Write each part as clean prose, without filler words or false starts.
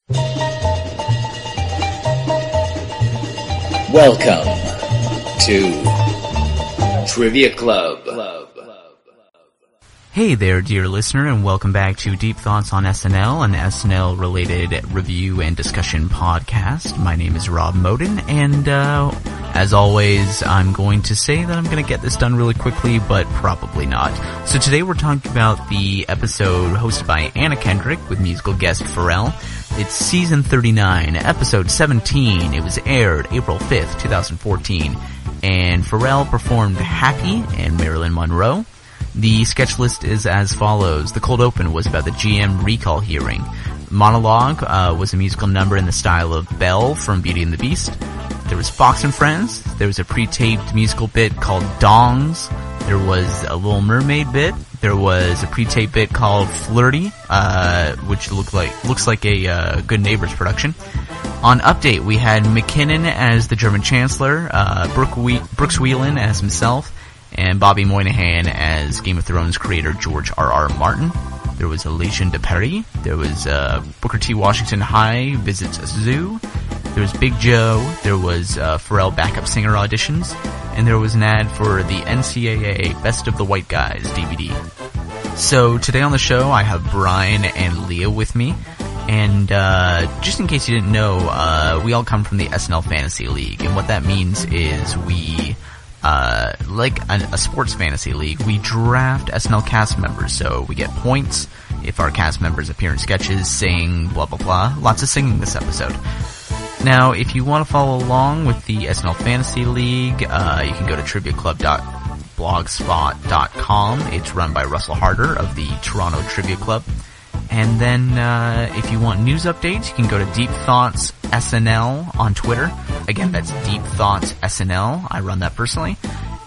Welcome to Trivia Club. Hey there, dear listener, and welcome back to Deep Thoughts on SNL, an SNL-related review and discussion podcast. My name is Rob Moden, and as always, I'm going to say that I'm going to get this done really quickly, but probably not. So today we're talking about the episode hosted by Anna Kendrick with musical guest Pharrell. It's season 39, episode 17. It was aired April 5th, 2014, and Pharrell performed Happy and Marilyn Monroe. The sketch list is as follows. The cold open was about the GM recall hearing. Monologue was a musical number in the style of Belle from Beauty and the Beast. There was Fox and Friends. There was a pre-taped musical bit called Dongs. There was a Little Mermaid bit. There was a pre-taped bit called Flirty, which looks like a Good Neighbors production. On Update, we had McKinnon as the German Chancellor, Brooks Wheelan as himself, and Bobby Moynihan as Game of Thrones creator George R.R. Martin. There was a Legion de Paris. There was Booker T. Washington High visits a zoo. There was Big Joe. There was Pharrell backup singer auditions. And there was an ad for the NCAA Best of the White Guys DVD. So today on the show, I have Brian and Leah with me. And just in case you didn't know, we all come from the SNL Fantasy League. And what that means is we... like a sports fantasy league, we draft SNL cast members, so we get points if our cast members appear in sketches, sing, blah blah blah. Lots of singing this episode. Now, if you want to follow along with the SNL Fantasy League, you can go to triviaclub.blogspot.com. It's run by Russell Harder of the Toronto Trivia Club. And then, if you want news updates, you can go to Deep Thoughts SNL on Twitter. Again, that's Deep Thoughts SNL. I run that personally.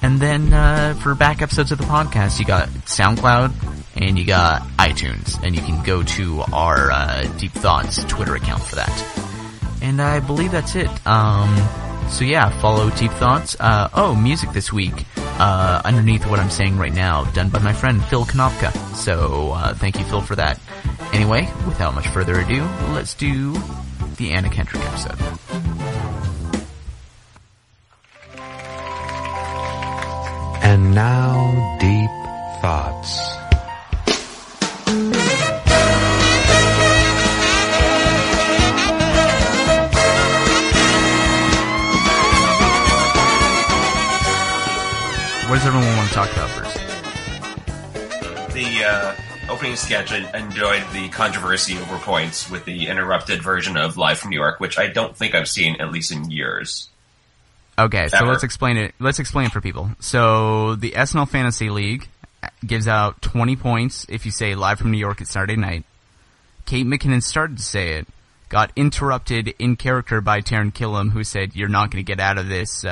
And then, for back episodes of the podcast, you got SoundCloud and you got iTunes. And you can go to our, Deep Thoughts Twitter account for that. And I believe that's it. So yeah, follow Deep Thoughts. Music this week, underneath what I'm saying right now, done by my friend Phil Konopka. So, thank you, Phil, for that. Anyway, without much further ado, let's do the Anna Kendrick episode. And now, Deep Thoughts. What does everyone want to talk about first? The opening sketch, I enjoyed the controversy over points with the interrupted version of Live from New York, which I don't think I've seen at least in years. Okay, so let's explain it. Let's explain it for people. So the SNL Fantasy League gives out 20 points if you say Live from New York at Saturday night. Kate McKinnon started to say it, got interrupted in character by Taran Killam, who said, "You're not going to get out of this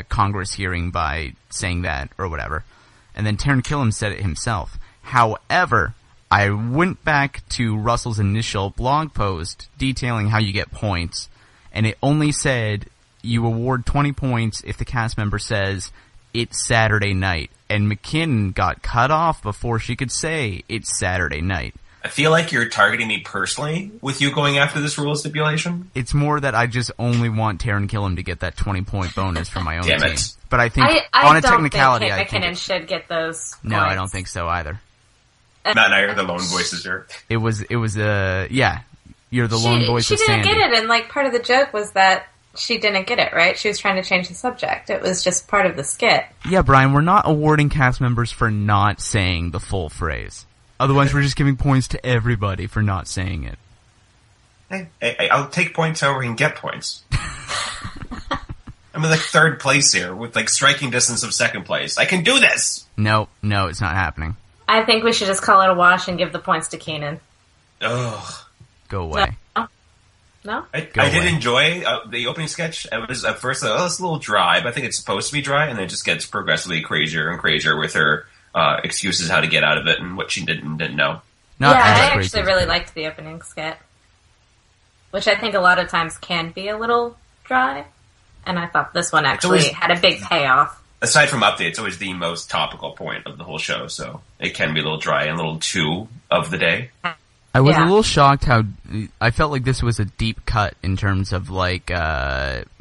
Congress hearing by saying that," or whatever. And then Taran Killam said it himself. However, I went back to Russell's initial blog post detailing how you get points, and it only said you award 20 points if the cast member says, "It's Saturday night." And McKinnon got cut off before she could say, "It's Saturday night." I feel like you're targeting me personally with you going after this rule stipulation. It's more that I just only want Taran Killam to get that 20-point bonus for my own Damn team. it. But I think, on a technicality, I think McKinnon should get those points. No, I don't think so either. Matt and I are the lone voices here. It was, yeah, you're the lone voice of Sandy. She didn't get it, and, like, part of the joke was that she didn't get it, right? She was trying to change the subject. It was just part of the skit. Yeah, Brian, we're not awarding cast members for not saying the full phrase. Otherwise, we're just giving points to everybody for not saying it. Hey, I'll take points however I can get points. I'm in, like, third place here with, like, striking distance of second place. I can do this! No, it's not happening. I think we should just call it a wash and give the points to Keenan. Ugh. Go away. No? I did enjoy the opening sketch. I was at first like, it's a little dry, but I think it's supposed to be dry, and then it just gets progressively crazier and crazier with her excuses how to get out of it and what she didn't know. I actually really liked the opening skit, which I think a lot of times can be a little dry, and I thought this one actually had a big payoff. Aside from Update, it's always the most topical point of the whole show, so it can be a little dry and a little too of the day. I I was a little shocked how I felt like this was a deep cut in terms of like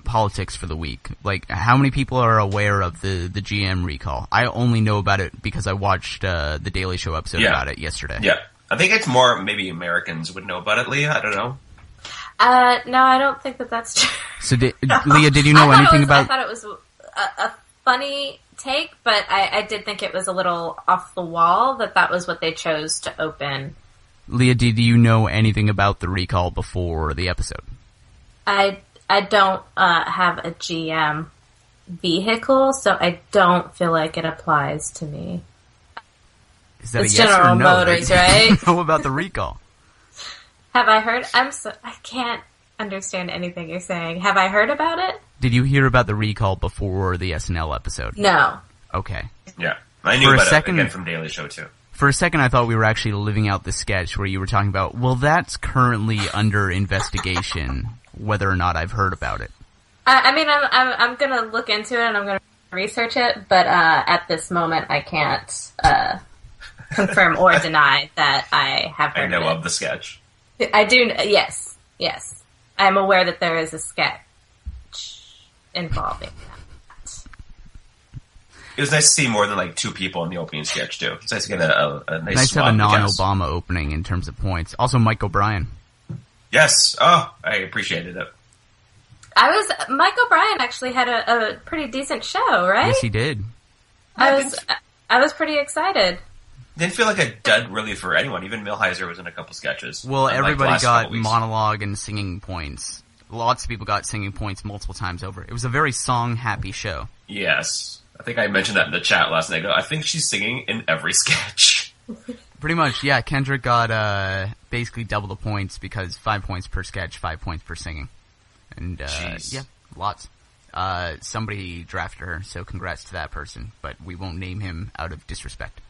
politics for the week. Like, how many people are aware of the GM recall? I only know about it because I watched the Daily Show episode about it yesterday. Yeah, I think it's more maybe Americans would know about it. Leah, I don't know. No, I don't think that's true. So, Leah, did you know anything about? I thought it was a funny take, but I did think it was a little off the wall that was what they chose to open. Leah, did you know anything about the recall before the episode? I don't have a GM vehicle, so I don't feel like it applies to me. Is that it's a yes General or no? Motors, right? You know about the recall? Have I heard? I can't understand anything you're saying. Have I heard about it? Did you hear about the recall before the SNL episode? No. Okay. Yeah, I knew about it again from Daily Show too. For a second, I thought we were actually living out the sketch where you were talking about, well, that's currently under investigation, whether or not I've heard about it. I mean, I'm gonna look into it and I'm gonna research it, but at this moment, I can't confirm or deny that I have heard. I know of it. Of the sketch. I do. Yes. I'm aware that there is a sketch involving that. It was nice to see more than like two people in the opening sketch too. It's nice to get a nice to have a non-Obama opening in terms of points. Also, Mike O'Brien. Yes. Oh, I appreciated it. Mike O'Brien actually had a pretty decent show, right? Yes, he did. I was pretty excited. Didn't feel like a dud really for anyone. Even Millheiser was in a couple sketches. Well, everybody got monologue and singing points. Lots of people got singing points multiple times over. It was a very song-happy show. Yes. I think I mentioned that in the chat last night. I think she's singing in every sketch. Pretty much, yeah. Kendrick got basically double the points because 5 points per sketch, 5 points per singing. And, yeah, lots. Somebody drafted her, so congrats to that person. But we won't name him out of disrespect.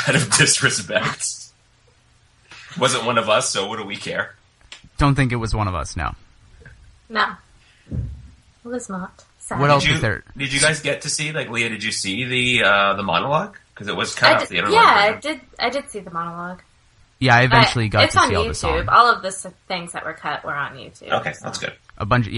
Out of disrespect? Wasn't one of us, so what do we care? Don't think it was one of us, no. No. It was not. What else was there? Did you guys get to see, like, Leah, did you see the monologue? Because it was cut off the internet. Yeah, I did see the monologue. Yeah, I eventually got to see all the songs. It's on YouTube. All of the things that were cut were on YouTube. Okay, that's good. A bunch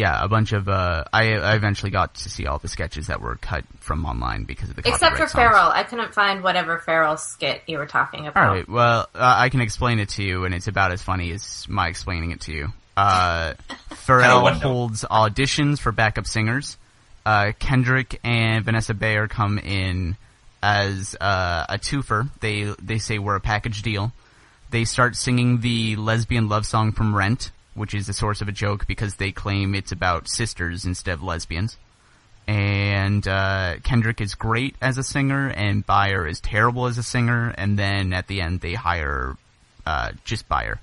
of, I eventually got to see all the sketches that were cut from online because of the copyright Except for songs. Pharrell. I couldn't find whatever Pharrell skit you were talking about. Alright, well, I can explain it to you, and it's about as funny as my explaining it to you. Pharrell holds auditions for backup singers. Kendrick and Vanessa Bayer come in as a twofer. They say we're a package deal. They start singing the lesbian love song from Rent, which is the source of a joke because they claim it's about sisters instead of lesbians. And Kendrick is great as a singer, and Bayer is terrible as a singer, and then at the end they hire just Bayer.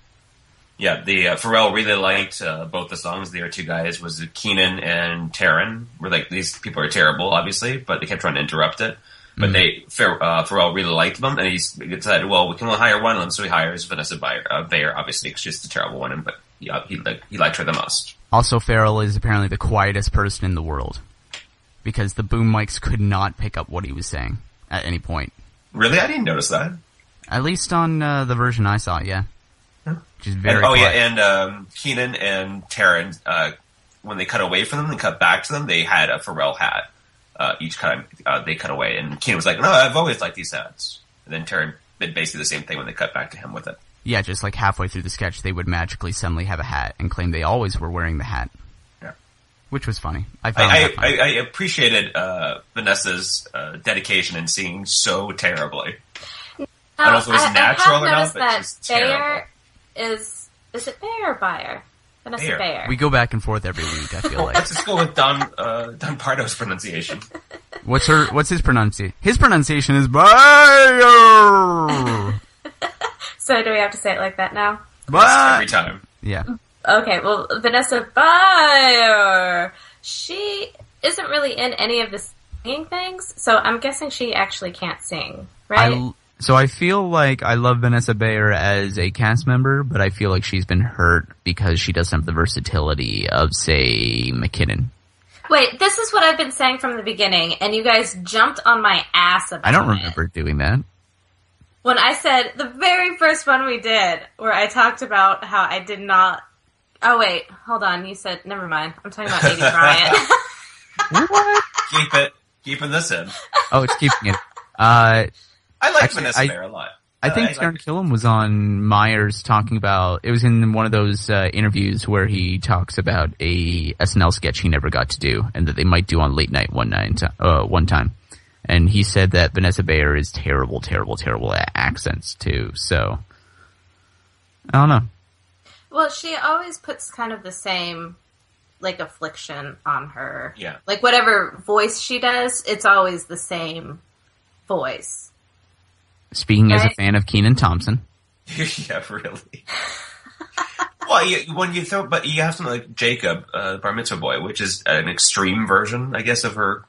Yeah, Pharrell really liked both the songs. The other two guys was Keenan and Taryn. Were like, these people are terrible, obviously, but they kept trying to interrupt it. But Pharrell really liked them, and he decided, well, we can only hire one of them, so he hires Vanessa Bayer, obviously, because she's the terrible one, but he liked her the most. Also, Pharrell is apparently the quietest person in the world, because the boom mics could not pick up what he was saying at any point. Really? I didn't notice that. At least on the version I saw, yeah. Which is very quiet. And Keenan and Taryn, when they cut away from them and cut back to them, they had a Pharrell hat. Each time they cut away, and Keenan was like, "No, I've always liked these hats." And then Taryn did basically the same thing when they cut back to him with it. Yeah, just like halfway through the sketch, they would magically suddenly have a hat and claim they always were wearing the hat. Yeah, which was funny. I found that funny. I appreciated Vanessa's dedication in singing so terribly. I don't know if it was natural or not, but she's terrible. Is it Bayer or Bayer? Vanessa Bayer. We go back and forth every week, I feel like. Let's just go with Don Pardo's pronunciation. What's his pronunciation? His pronunciation is Bayer! So do we have to say it like that now? Every time. Yeah. Okay, well, Vanessa Bayer, she isn't really in any of the singing things, so I'm guessing she actually can't sing, right? So I feel like I love Vanessa Bayer as a cast member, but I feel like she's been hurt because she doesn't have the versatility of, say, McKinnon. Wait, this is what I've been saying from the beginning, and you guys jumped on my ass about it. I don't remember doing that. When I said the very first one we did, where I talked about how I did not... Oh, wait. Hold on. You said... Never mind. I'm talking about Aidy Bryant. What? Keep it. Keeping this in. Oh, it's keeping it. I like Vanessa Bayer a lot. I think Taron Killam was on Myers talking about... It was in one of those interviews where he talks about a SNL sketch he never got to do, and that they might do on late night one time. And he said that Vanessa Bayer is terrible at accents, too. So, I don't know. Well, she always puts kind of the same, like, affliction on her. Yeah. Like, whatever voice she does, it's always the same voice. Speaking as a fan of Kenan Thompson. Yeah, really. Well, but you have something like Jacob, Bar Mitzvah Boy, which is an extreme version, I guess, of her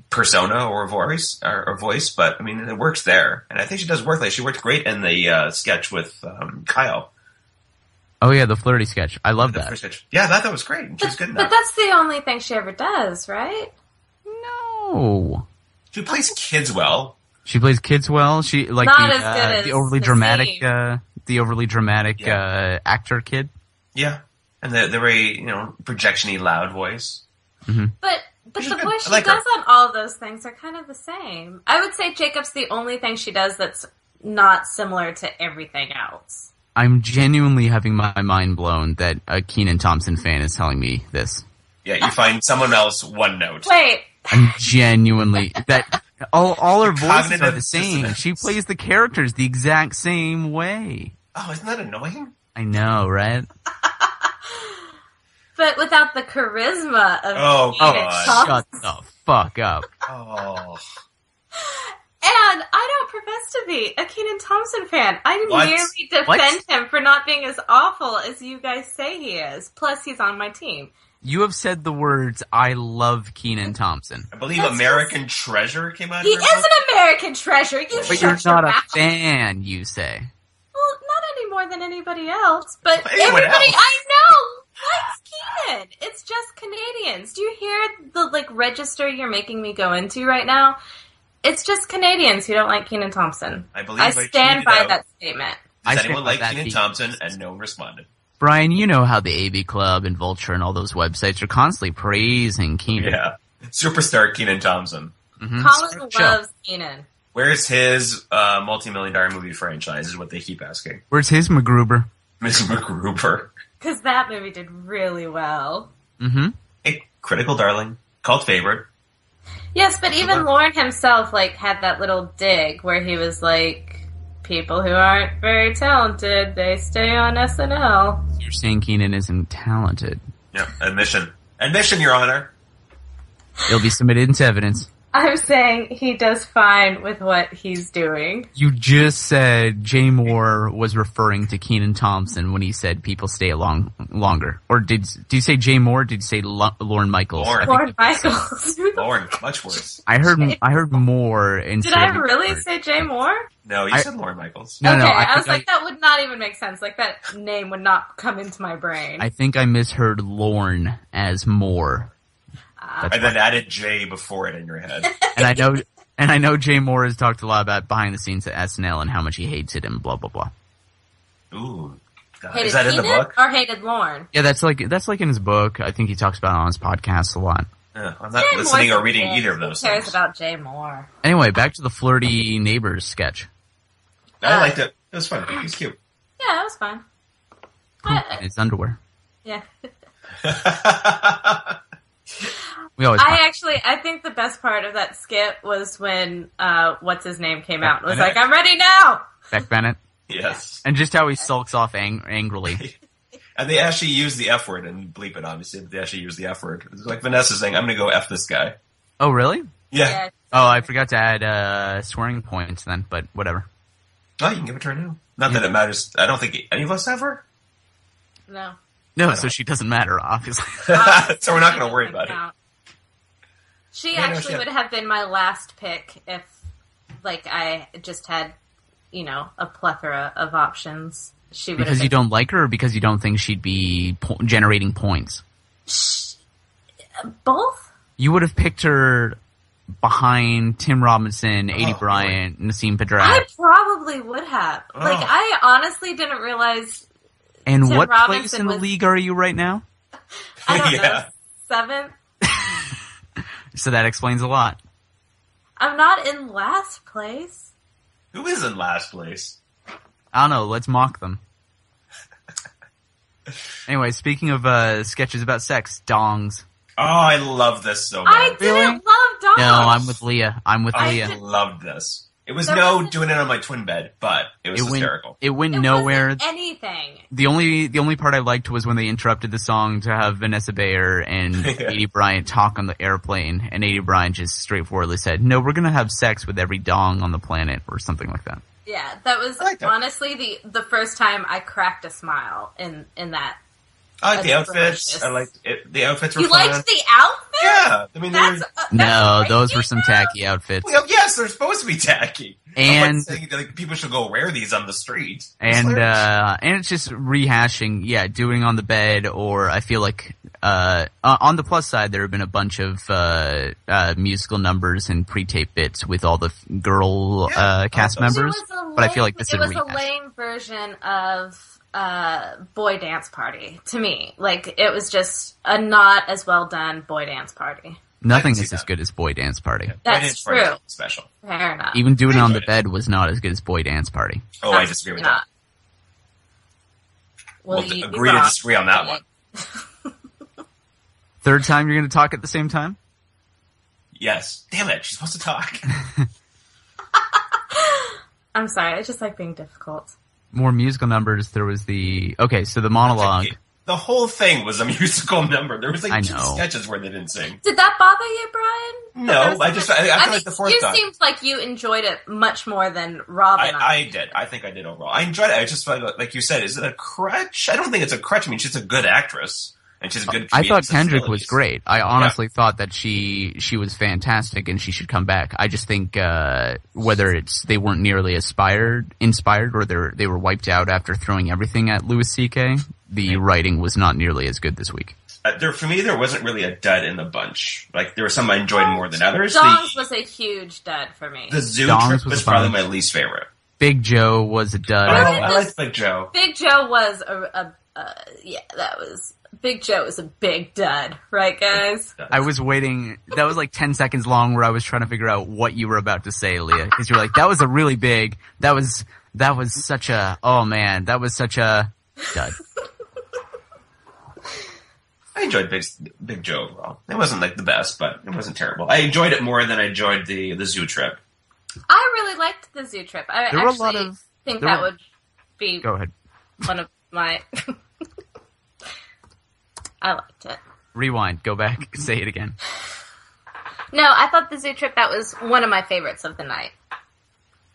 persona or voice, but I mean, it works there, and I think she does work. Like, she worked great in the sketch with Kyle. Oh yeah, the flirty sketch. I love that. Sketch. Yeah, that was great. She was good in that. But that's the only thing she ever does, right? No. She plays kids well. She plays kids well. She like Not as good as the overly dramatic actor kid. Yeah, and the very projection-y loud voice. Mm-hmm. But the voice she like does on all of those things are kind of the same. I would say Jacob's the only thing she does that's not similar to everything else. I'm genuinely having my mind blown that a Kenan Thompson fan is telling me this. Yeah, you find someone else one note. Wait. I'm genuinely that all her voices are the same. Dissonance. She plays the characters the exact same way. Oh, isn't that annoying? I know, right? But without the charisma of Oh, Kenan Thompson. Shut the fuck up. Oh. And I don't profess to be a Kenan Thompson fan. I merely defend him for not being as awful as you guys say he is. Plus, he's on my team. You have said the words, I love Kenan Thompson. I believe American Treasure came out. He is an American treasure. But you're not a fan, you say. Well, not any more than anybody else. But Anyone everybody else. I know likes Kenan. It's just Canadians. Do you hear the register you're making me go into right now? It's just Canadians who don't like Kenan Thompson. I stand by that statement. Does anyone like Kenan Thompson? And no one responded. Brian, you know how the AV Club and Vulture and all those websites are constantly praising Kenan. Yeah. Superstar Kenan Thompson. Mm-hmm. Colin loves Kenan. Where's his multi-million-dollar movie franchise is what they keep asking. Where's his MacGruber? Miss MacGruber. Because that movie did really well. Mm-hmm. A critical darling. Cult favorite. Yes, but even Lorne himself had that little dig where he was like, people who aren't very talented, they stay on SNL. You're saying Kenan isn't talented. Yeah, admission. Admission, Your Honor. It'll be submitted into evidence. I'm saying he does fine with what he's doing. You just said Jay Moore was referring to Kenan Thompson when he said people stay along longer. Or did you say Jay Moore? Or did you say Lorne Michaels? Lorne Michaels. Lorne, much worse. I heard Moore instead. Did I really say Jay Moore? No, you said Lorne Michaels. No, okay, I was like, that would not even make sense. Like, that name would not come into my brain. I think I misheard Lorne as Moore. And then added Jay before it in your head. And I know Jay Moore has talked a lot about behind the scenes at SNL and how much he hates it and blah blah blah. Ooh, hated is that Kenan in the book? Or hated Lorne? Yeah, that's like in his book. I think he talks about it on his podcast a lot. I'm not listening or reading either of those Who cares things. about Jay Moore? Anyway, back to the flirty neighbors sketch. I liked it. It was fun. He's cute. Yeah, that was fun. In his underwear. Yeah. We always. I think the best part of that skit was when what's his name came out and was like, "I'm ready now." Beck Bennett. Yes. And just how he sulks off angrily. And they actually use the F word and bleep it, obviously, but they actually use the F word. It's like Vanessa saying, I'm going to go F this guy. Oh, really? Yeah. Oh, I forgot to add swearing points then, but whatever. Oh, you can give it to her now. Not that it matters. I don't think any of us have her. No. No, so she doesn't matter, obviously. So we're not going to worry about it. She actually would have been my last pick if, I just had, a plethora of options. She would because you don't like her, or because you don't think she'd be generating points? Both? You would have picked her behind Tim Robinson, A.D. Bryant, Nassim Pedrad. I probably would have. Like, I honestly didn't realize. And Tim what Robinson place in the league are you right now? I don't know. 7th? So that explains a lot. I'm not in last place. Who is in last place? I don't know. Let's mock them. Anyway, speaking of sketches about sex, dongs. Oh, I love this so much. I didn't love dongs. No, I'm with Leah. I loved this. It was doing it on my twin bed, but it was hysterical. It went nowhere. Wasn't anything. The only part I liked was when they interrupted the song to have Vanessa Bayer and A.D. Bryant talk on the airplane, and A.D. Bryant just straightforwardly said, "No, we're gonna have sex with every dong on the planet," or something like that. Yeah, that was honestly the first time I cracked a smile in that. I like the outfits. I liked it. The outfits were fun. You liked the outfits? Yeah. I mean, no, those were some tacky outfits. Well, yes, they're supposed to be tacky. And saying, like, people should go wear these on the street. And it's just rehashing, doing on the bed, or I feel like on the plus side, there have been a bunch of musical numbers and pre-tape bits with all the girl cast members. But I feel like this is a rehash. It was a lame version of Boy Dance Party to me. Like, it was just a not as well done Boy Dance Party. Nothing is as good as Boy Dance Party. Yeah, That's true. Special. Fair enough. Even doing it on the bed was not as good as Boy Dance Party. Oh, I disagree with that. We'll agree to disagree on that one. Third time you're going to talk at the same time? Yes. Damn it, she's supposed to talk. I'm sorry, I just like being difficult. More musical numbers. There was the monologue. The whole thing was a musical number. There was like 2 sketches where they didn't sing. Did that bother you, Brian? No, I feel like the fourth time. You seemed like you enjoyed it much more than Rob and I did. I think I did overall. I enjoyed it. I just felt like you said, is it a crutch? I don't think it's a crutch. I mean, she's a good actress. And she's a good I thought Kendrick was great. I honestly thought that she was fantastic and she should come back. I just think whether they weren't nearly inspired or they were wiped out after throwing everything at Louis C.K., the writing was not nearly as good this week. For me, there wasn't really a dud in the bunch. Like, there were some I enjoyed more than others. Dongs was a huge dud for me. The zoo trip was probably my least favorite. Big Joe was a dud. I liked Big Joe. Big Joe was Big Joe is a big dud, right, guys? I was waiting. That was like 10 seconds long where I was trying to figure out what you were about to say, Leah. Because you're like, that was a really big, that was such a, oh man, that was such a dud. I enjoyed Big Joe overall. It wasn't like the best, but it wasn't terrible. I enjoyed it more than I enjoyed the zoo trip. I really liked the zoo trip. I think that would be Go ahead. One of my... I liked it. Rewind. Go back. Say it again. No, I thought the zoo trip, that was one of my favorites of the night.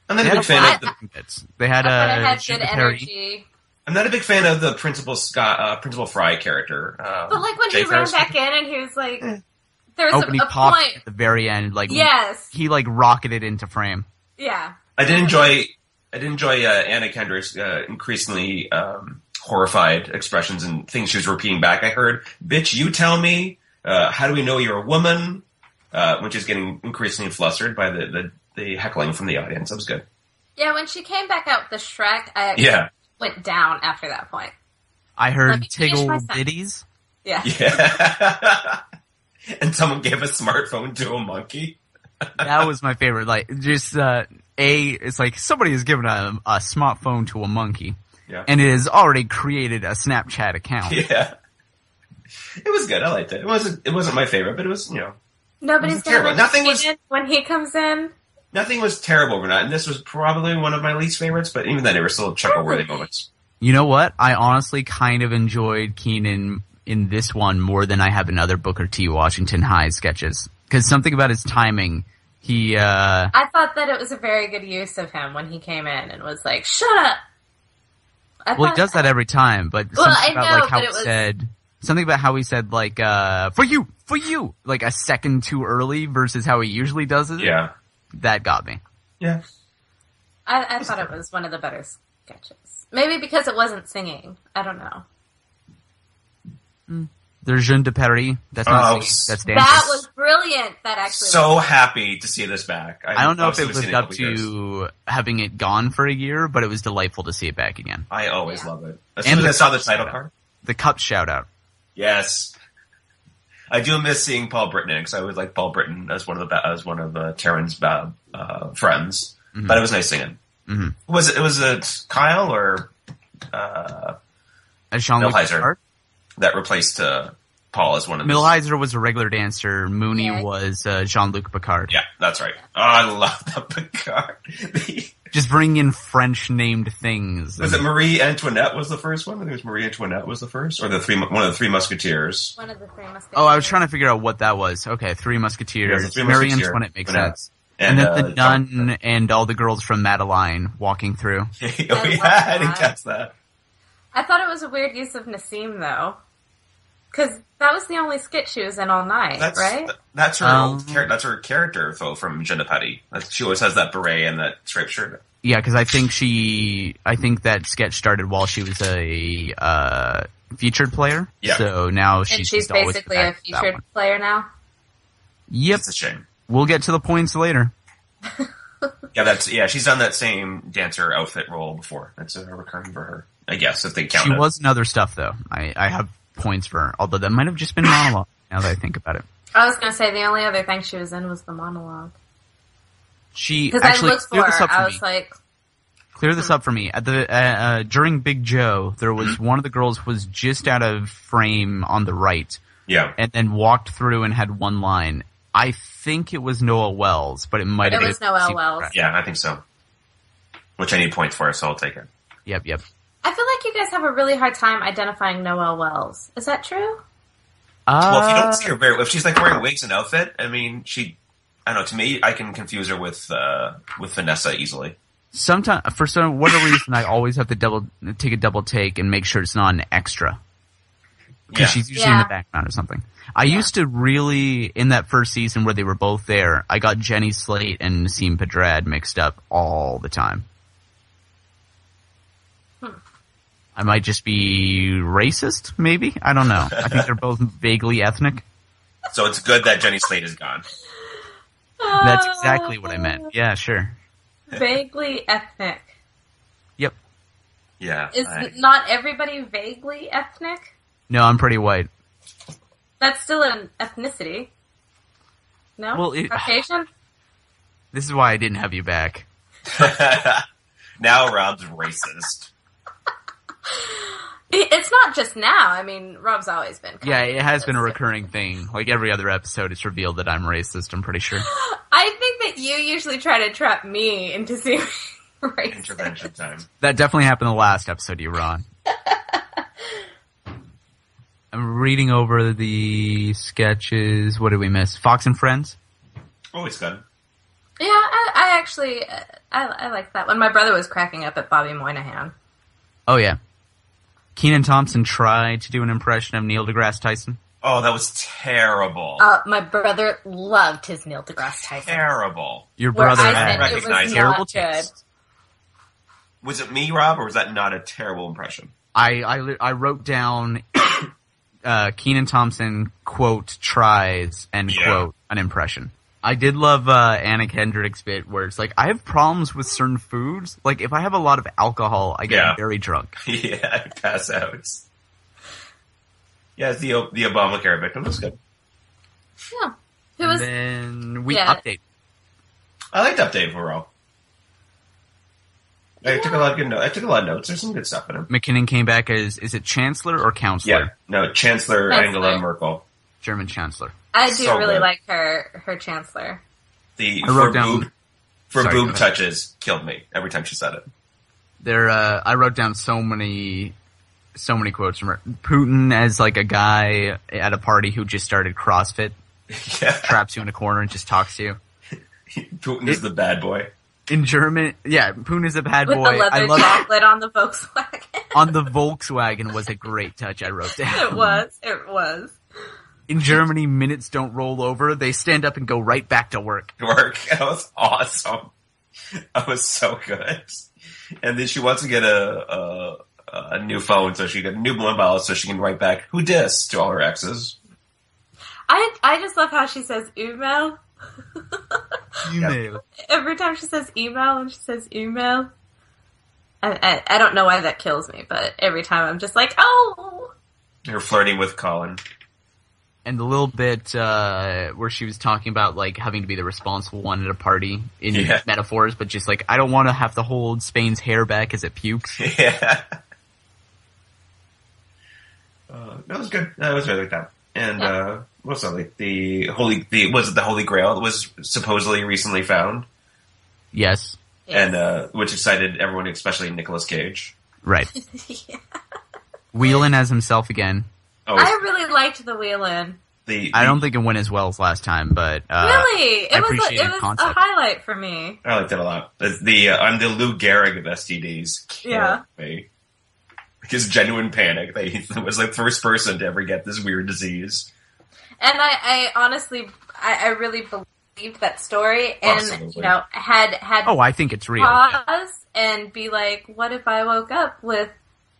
I'm not a big fan of They had good energy. I'm not a big fan of the Principal Fry character. But like when he ran back in and he was like, there was a point at the very end, like he like rocketed into frame. Yeah. I did enjoy Anna Kendrick's increasingly horrified expressions and things she was repeating back. I heard, "Bitch, you tell me. How do we know you're a woman?" Which is getting increasingly flustered by the heckling from the audience. That was good. Yeah, when she came back out with the Shrek, I went down after that point. I heard tiggle bitties. Yeah. Yeah. And someone gave a smartphone to a monkey. That was my favorite. Like, just, it's like somebody has given a smartphone to a monkey. Yeah. And it has already created a Snapchat account. Yeah. It was good. I liked it. It wasn't my favorite, but it was, Nobody's terrible. Nothing was when he comes in. Nothing was terrible overnight, and this was probably one of my least favorites, but even then there were still chuckle-worthy moments. You know what? I honestly kind of enjoyed Keenan in this one more than I have in other Booker T. Washington High sketches. Because something about his timing, I thought that it was a very good use of him when he came in and was like, "Shut up!" Well, he does that every time, but something about how he said, like, for you, like a second too early versus how he usually does it. Yeah. That got me. Yeah. I thought it was one of the better sketches. Maybe because it wasn't singing. I don't know. There's Jeune de Paris. That's not singing. That's dancing. That was brilliant. That actually so happy to see this back. I don't know if it lived up to having it gone for a year, but it was delightful to see it back again. I always love it. As soon as I saw the title card. The cup shout out. Yes. I do miss seeing Paul Britton because I always like Paul Britton as one of Taryn's friends. Mm-hmm. But it was nice singing. Mm-hmm. Was it Kyle or Jean-Luc Picard? That replaced Paul as one of Milheiser was a regular dancer. Mooney was Jean-Luc Picard. Yeah, that's right. Oh, I love that Picard. Just bring in French-named things. Was it Marie Antoinette was the first one? I think it was Marie Antoinette was the first? Or one of the Three Musketeers? One of the Three Musketeers. Oh, I was trying to figure out what that was. Okay, Three Musketeers. Yeah, Marie Antoinette makes sense. And then the nun and all the girls from Madeline walking through. I didn't catch that. I thought it was a weird use of Nassim, though. Because that was the only skit she was in all night, right? That's her character, though, from Je ne Patty. She always has that beret and that striped shirt. Yeah, because I think that sketch started while she was a featured player. Yeah. So now she's basically a featured player now? Yep. It's a shame. We'll get to the points later. She's done that same dancer outfit role before. That's a recurring for her, I guess, if they count it. She was in other stuff, though. I have points for her, although that might have just been monologue, now that I think about it. I was going to say the only other thing she was in was the monologue. Because I looked for her, I was like... Clear this up for me. At the during Big Joe, there was one of the girls was just out of frame on the right. Yeah. And then walked through and had one line. I think it was Noel Wells, but it might have been... It was Noel Wells. Yeah, I think so. Which I need points for, so I'll take it. Yep. I feel like you guys have a really hard time identifying Noel Wells. Is that true? Well, if you don't see her very well, if she's like wearing wigs and outfit, I mean, I don't know, to me, I can confuse her with Vanessa easily. Sometimes, for whatever reason, I always have to take a double take and make sure it's not an extra. Because she's usually in the background or something. I used to really, in that first season where they were both there, I got Jenny Slate and Nassim Pedrad mixed up all the time. I might just be racist, maybe? I don't know. I think they're both vaguely ethnic. So it's good that Jenny Slate is gone. That's exactly what I meant. Yeah, sure. Vaguely ethnic. Yep. Yeah. Is not everybody vaguely ethnic? No, I'm pretty white. That's still an ethnicity. No? Well, Caucasian? This is why I didn't have you back. Now Rob's racist. It's not just now. I mean, Rob's always been. Yeah, it has been a recurring thing. Like every other episode, it's revealed that I'm racist, I'm pretty sure. I think that you usually try to trap me into seeming racist. Intervention time. That definitely happened in the last episode you were on. I'm reading over the sketches. What did we miss? Fox and Friends? Always good. Yeah, I actually like that one. My brother was cracking up at Bobby Moynihan. Oh, yeah. Kenan Thompson tried to do an impression of Neil deGrasse Tyson. Oh, that was terrible. My brother loved his Neil deGrasse Tyson. Terrible. Your brother had terrible taste. Was it me, Rob, or was that not a terrible impression? I wrote down Kenan Thompson, quote, tries, end quote, an impression. I did love Anna Kendrick's bit where it's like, I have problems with certain foods. Like, if I have a lot of alcohol, I get very drunk. Yeah, I pass out. Yeah, it's the Obamacare victim. That's good. Yeah. Then we update. I liked Update overall. I took a lot of good notes. I took a lot of notes. There's some good stuff in it. McKinnon came back as, is it Chancellor or Counselor? Yeah, no, Chancellor Angela Merkel. German Chancellor. I do really like her Chancellor. Boob touches killed me every time she said it. I wrote down so many quotes from her. Putin as like a guy at a party who just started CrossFit. Yeah. Traps you in a corner and just talks to you. Putin is the bad boy. In German, Putin is a bad boy. With the leather chocolate on the Volkswagen. On the Volkswagen was a great touch, I wrote down. It was. In Germany, minutes don't roll over. They stand up and go right back to work. That was awesome. That was so good. And then she wants to get a new phone, so she got a new mobile, so she can write back, "Who dis?" to all her exes. I just love how she says email. Email. Every time she says email and she says email. I don't know why that kills me, but every time I'm just like, oh! You're flirting with Colin. And the little bit where she was talking about like having to be the responsible one at a party in metaphors, but just like, I don't want to have to hold Spain's hair back as it pukes. Yeah. That was good. That was really like that. And what's that like? Was it the Holy Grail that was supposedly recently found? Yes. And which excited everyone, especially Nicolas Cage. Right. Yeah. Whelan as himself again. Oh, I really liked the Whelan. I don't think it went as well as last time, but really, it was a highlight for me. I liked it a lot. I'm the Lou Gehrig of STDs. Yeah. His genuine panic that he was like the first person to ever get this weird disease. And I honestly, I really believed that story, and Absolutely. had oh, I think it's real. Pause and be like, what if I woke up with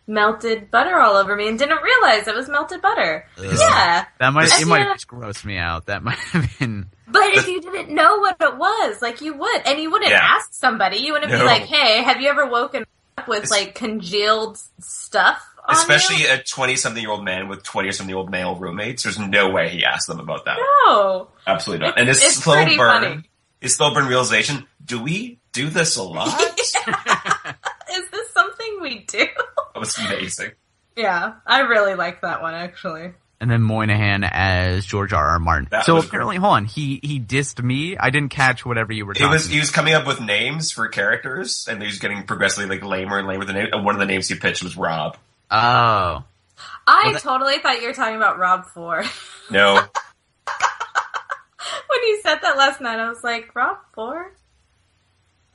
melted butter all over me and didn't realize it was melted butter? Ugh. Yeah, that might have just grossed me out. That might have been. But if you didn't know what it was, like you would, and you wouldn't ask somebody, you wouldn't be like, hey, have you ever woken up with like congealed stuff? Especially a 20-something-year-old man with 20-something-year-old male roommates. There's no way he asked them about that. No. Absolutely not. And his slow burn realization, do we do this a lot? Is this something we do? That was amazing. Yeah, I really liked that one, actually. And then Moynihan as George R.R. Martin. So apparently, hold on, he dissed me? I didn't catch whatever you were talking about. He was coming up with names for characters, and he was getting progressively like lamer and lamer with the name, and one of the names he pitched was Rob. Oh. I totally thought you were talking about Rob 4. No. When you said that last night, I was like, Rob 4?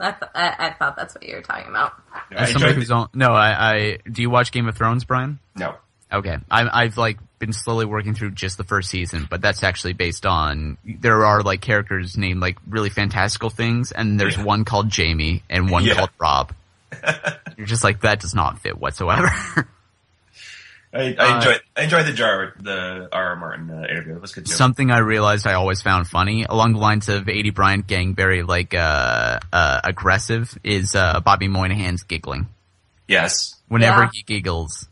I thought that's what you were talking about. As somebody who's on, do you watch Game of Thrones, Brian? No. Okay. I've like been slowly working through just the first season, but that's actually based on, there are like characters named like really fantastical things, and there's one called Jamie and one called Rob. You're just like, that does not fit whatsoever. I enjoyed the R.R. Martin interview. It was good too. Something I realized I always found funny, along the lines of 80 Bryant getting very like aggressive, is Bobby Moynihan's giggling. Yes. Whenever he giggles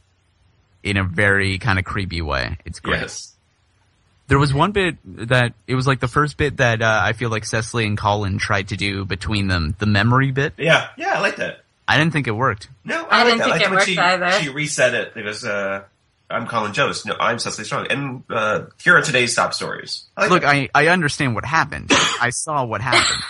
in a very kind of creepy way. It's great. Yes. There was one bit that, it was like the first bit that I feel like Cecily and Colin tried to do between them, the memory bit. Yeah, I liked that. I didn't think it worked. No, I didn't think it worked either. She reset it. It was, I'm Colin Jost. No, I'm Cecily Strong. And here are today's top stories. Look, I understand what happened. I saw what happened.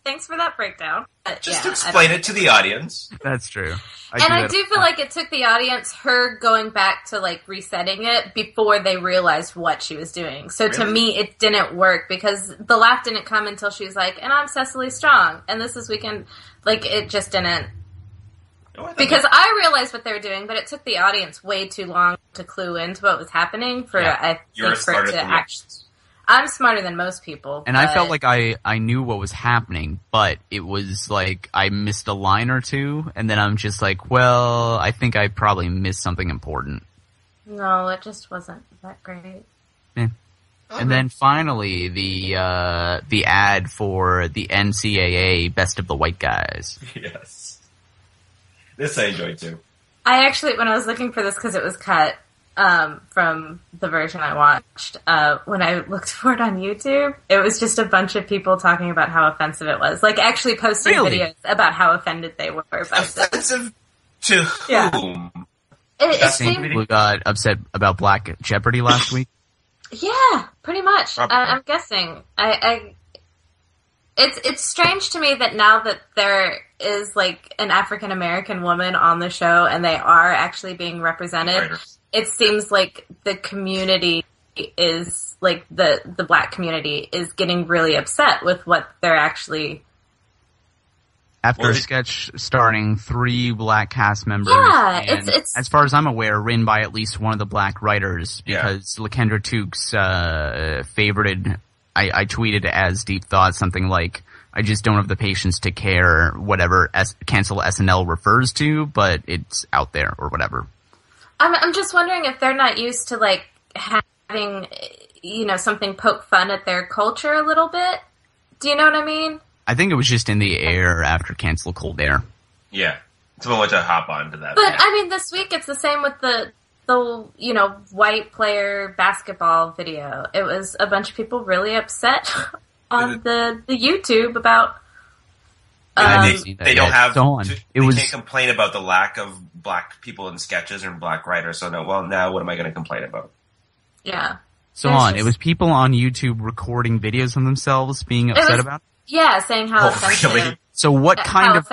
Thanks for that breakdown. Just to explain it to the audience. That's true. I do feel like it took the audience, her going back to like resetting it before they realized what she was doing. So to me, it didn't work because the laugh didn't come until she was like, and I'm Cecily Strong, and this is Weekend. Like, it just didn't. Because I realized what they were doing, but it took the audience way too long to clue into what was happening for it to actually. I'm smarter than most people. And I felt like I knew what was happening, but it was like I missed a line or two, and then I'm just like, well, I think I probably missed something important. No, it just wasn't that great. Yeah. And then finally, the ad for the NCAA Best of the White Guys. Yes. This I enjoyed too. I actually, when I was looking for this, because it was cut from the version I watched, when I looked for it on YouTube, it was just a bunch of people talking about how offensive it was. Like, actually posting videos about how offended they were. Offensive to whom? It seemed people got upset about Black Jeopardy last week. Yeah, pretty much. I'm guessing. It's strange to me that now that there is like an African American woman on the show and they are actually being represented, it seems like the community is like the Black community is getting really upset with what they're actually. After a sketch starring 3 Black cast members, it's as far as I'm aware, written by at least one of the Black writers, because LaKendra Tukes favorited, I tweeted as Deep Thought something like, I just don't have the patience to care whatever Cancel SNL refers to, but it's out there, or whatever. I'm just wondering if they're not used to like having, something poke fun at their culture a little bit. Do you know what I mean? I think it was just in the air after Cancel Colbert. Yeah. Someone wanted to hop onto that. But, I mean, this week it's the same with the white player basketball video. It was a bunch of people really upset on the YouTube about... they don't have... They can't complain about the lack of black people in sketches or black writers, so now what am I going to complain about? Yeah. It was people on YouTube recording videos of themselves being upset about it? Yeah, saying how offensive... Really? So what kind of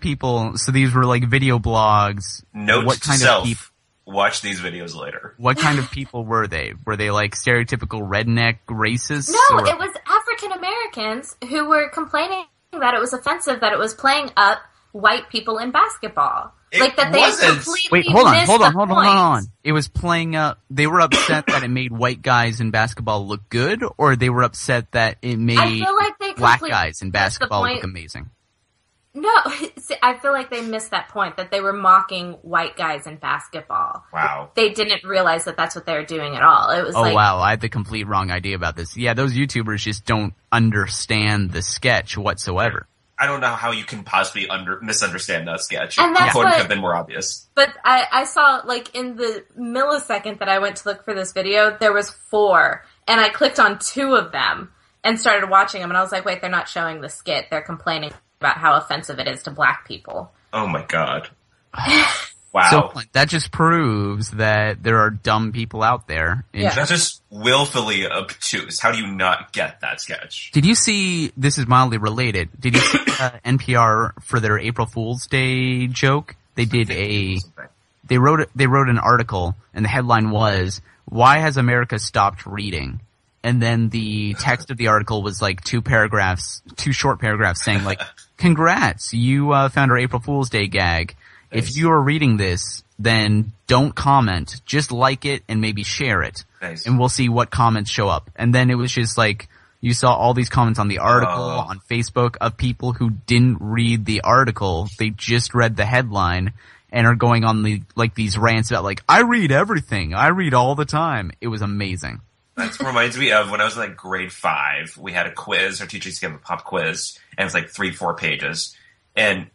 people, so these were like video blogs. Note to self, watch these videos later. What kind of people were they? Were they like stereotypical redneck racists? No, it was African Americans who were complaining that it was offensive that it was playing up white people in basketball. Wait, hold on. It was playing up, they were upset that it made white guys in basketball look good, or they were upset that it made black guys in basketball look amazing? No, I feel like they missed that point, that they were mocking white guys in basketball. Wow. They didn't realize that that's what they were doing at all. It was wow, I had the complete wrong idea about this. Yeah, those YouTubers just don't understand the sketch whatsoever. I don't know how you can possibly misunderstand that sketch. And that's it couldn't have been more obvious. But I saw, like, in the millisecond that I went to look for this video, there was 4. And I clicked on 2 of them and started watching them. And I was like, wait, they're not showing the skit. They're complaining about how offensive it is to black people. Oh, my God. Wow. So that just proves that there are dumb people out there. That's just willfully obtuse. How do you not get that sketch? Did you see, this is mildly related, did you see NPR for their April Fool's Day joke? They did they wrote an article and the headline was, "Why has America stopped reading?" And then the text of the article was like 2 short paragraphs saying like, "Congrats, you found our April Fool's Day gag. Nice. If you are reading this, then don't comment. Just like it and maybe share it. Nice. And we'll see what comments show up." And then it was just like, you saw all these comments on the article, on Facebook, of people who didn't read the article. They just read the headline and are going on these rants about like, I read everything. I read all the time. It was amazing. That reminds me of when I was in like grade 5, we had a quiz. Our teacher used to give a pop quiz, and it was like 3-4 pages. And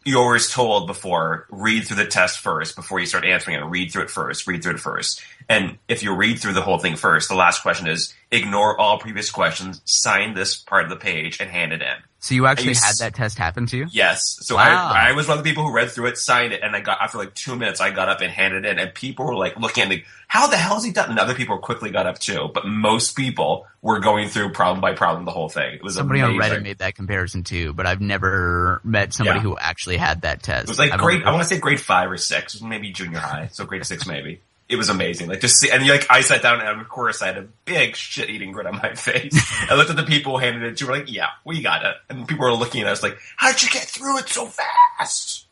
you always told before, read through the test first before you start answering it. Read through it first. And if you read through the whole thing first, the last question is, ignore all previous questions, sign this part of the page, and hand it in. So you actually had that test happen to you? Yes. So wow. I was one of the people who read through it, signed it, and after like 2 minutes, I got up and handed it in, and people were like looking at me, how the hell has he done? And other people quickly got up too, but most people were going through problem by problem the whole thing. It was somebody amazing. on Reddit made that comparison too, but I've never met somebody who actually had that test. It was like I want to say grade 5 or 6, maybe junior high, so grade 6 maybe. It was amazing. Like just see, and I sat down and of course I had a big shit-eating grin on my face. I looked at the people who handed it to, were like, "Yeah, we got it." And people were looking at us like, "How did you get through it so fast?"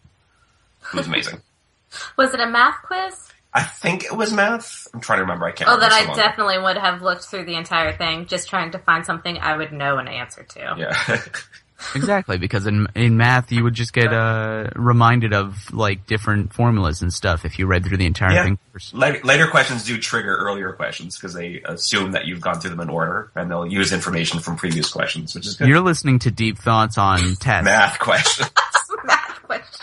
It was amazing. Was it a math quiz? I think it was math. I'm trying to remember. I can't remember. Then I definitely would have looked through the entire thing, just trying to find something I would know an answer to. Yeah. Exactly, because in math you would just get reminded of like different formulas and stuff if you read through the entire thing first. Later questions do trigger earlier questions because they assume that you've gone through them in order, and they'll use information from previous questions, which is good. You're listening to Deep Thoughts on Test. Math questions. Math questions.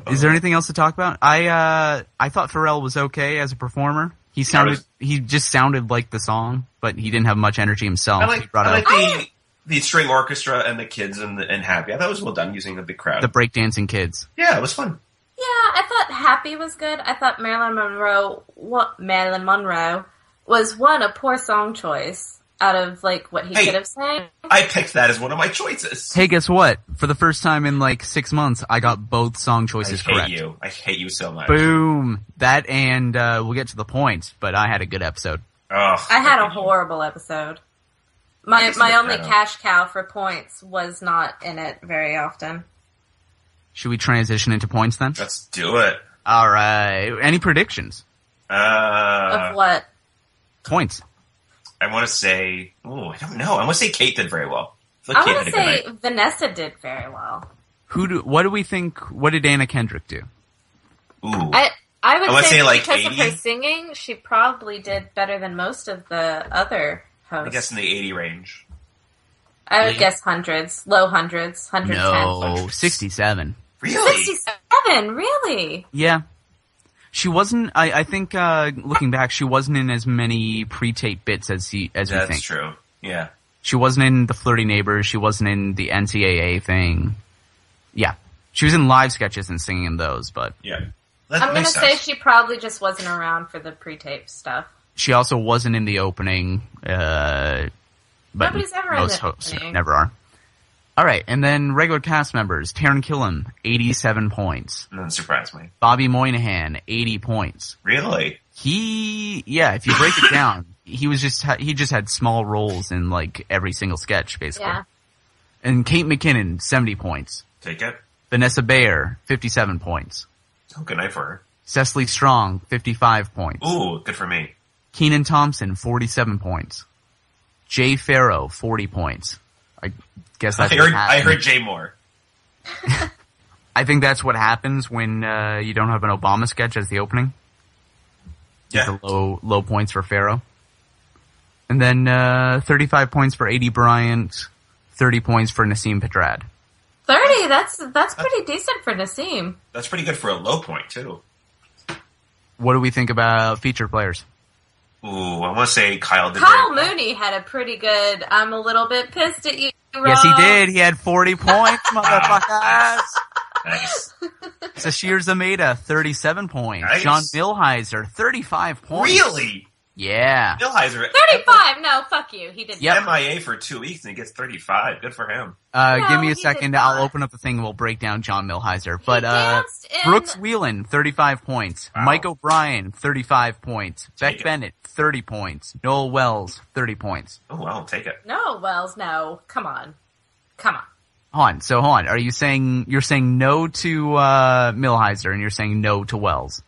Is there anything else to talk about? I thought Pharrell was okay as a performer. He just sounded like the song, but he didn't have much energy himself. I like the string orchestra and the kids and Happy. I thought it was well done using the big crowd. The breakdancing kids. Yeah, it was fun. Yeah, I thought Happy was good. I thought Marilyn Monroe was a poor song choice out of like what he could have sang. I picked that as one of my choices. Hey, guess what? For the first time in like 6 months, I got both song choices correct. I hate you so much. Boom. That and we'll get to the points, but I had a good episode. Oh, I had a horrible episode. My only cash cow for points was not in it very often. Should we transition into points then? Let's do it. All right. Any predictions? Of what? Points. I want to say... I don't know. I want to say Kate did very well. I want to say Vanessa did very well. What do we think... What did Anna Kendrick do? Ooh. I I would say like because 80? of her singing, she probably did better than most of the other hosts. I guess in the 80 range. I would guess hundreds, low hundreds, 110. No, 67. Really? 67, really? Yeah. She wasn't, I think, looking back, she wasn't in as many pre-tape bits as we think. That's true, yeah. She wasn't in the Flirty Neighbors, she wasn't in the NCAA thing. Yeah. She was in live sketches and singing in those, but... Yeah. I'm going to say she probably just wasn't around for the pre-tape stuff. She also wasn't in the opening, but nobody's ever most in the hosts opening. never are. All right, and then regular cast members: Taron Killam, 87 points. Doesn't surprise me. Bobby Moynihan, 80 points. Really? If you break it down, he just had small roles in like every single sketch, basically. Yeah. And Kate McKinnon, 70 points. Take it. Vanessa Bayer, 57 points. Oh, good night for her. Cecily Strong, 55 points. Ooh, good for me. Kenan Thompson, 47 points. Jay Farrow, 40 points. I guess that's I heard Jay Moore. I think that's what happens when you don't have an Obama sketch as the opening. Yeah. The low points for Farrow. And then 35 points for A.D. Bryant, 30 points for Nassim Pedrad. 30, that's pretty decent for Nassim. That's pretty good for a low point, too. What do we think about feature players? Ooh, I want to say Kyle did Kyle Mooney had a pretty good, I'm a little bit pissed at you, Rob. Yes, he did. He had 40 points, motherfuckers. Nice. Sashir Zameda, 37 points. Nice. John Milheiser, 35 points. Really? Yeah. Milheiser. 35, no, fuck you, he did Yep. MIA for 2 weeks and he gets 35. Good for him. Give me he a second. did not. I'll open up the thing and we'll break down John Milheiser. But danced in- Brooks Wheelan, 35 points. Wow. Mike O'Brien, 35 points. Take Beck it. Bennett, 30 points. Noel Wells, 30 points. Oh, well, I'll take it. No, Wells, no. Come on. Hold on. Are you saying, you're saying no to Milheiser and you're saying no to Wells?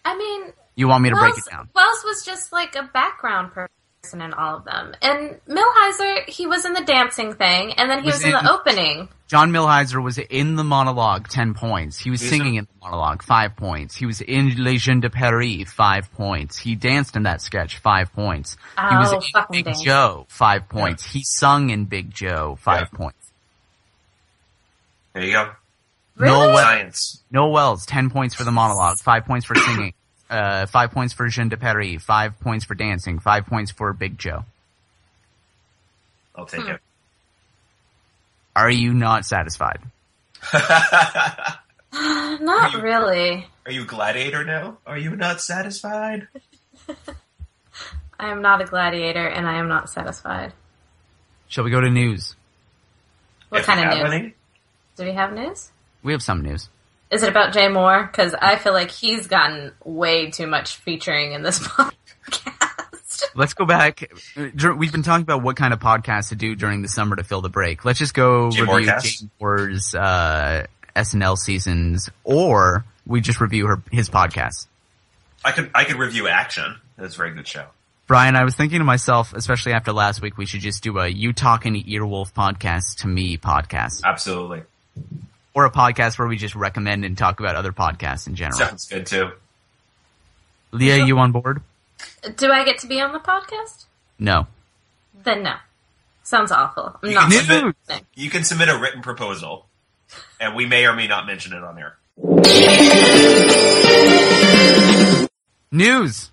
I mean... You want me to break it down? Wells was just like a background person in all of them. And Milheiser, he was in the dancing thing, and then he was in the opening. John Milheiser was in the monologue, 10 points. He was singing in the monologue, 5 points. He was in Les Jeunes de Paris, 5 points. He danced in that sketch, 5 points. He was in Big dance. Joe, 5 points. He sung in Big Joe, 5 points. There you go. Really? Science. Noel Wells, 10 points for the monologue, 5 points for singing, 5 points for Jeunes de Paris, 5 points for dancing, 5 points for Big Joe. I'll take it. Are you not satisfied? Not really. Are you Gladiator now? Are you not satisfied? I am not a gladiator, and I am not satisfied. Shall we go to news? What If kind you of have news? any? Do we have news? We have some news. Is it about Jay Moore? Because I feel like he's gotten way too much featuring in this podcast. Let's go back. We've been talking about what kind of podcasts to do during the summer to fill the break. Let's just go Jay review Morecast? Jay Moore's SNL seasons, or we just review his podcast. I could review Action. That's a very good show. Brian, I was thinking to myself, especially after last week, we should just do a You Talking to Earwolf podcast to me podcast. Absolutely. Or a podcast where we just recommend and talk about other podcasts in general. Sounds good too. Leah, you on board? Do I get to be on the podcast? No. Then no. Sounds awful. I'm You not can, submit, listening. you can submit a written proposal, and we may or may not mention it on air. News!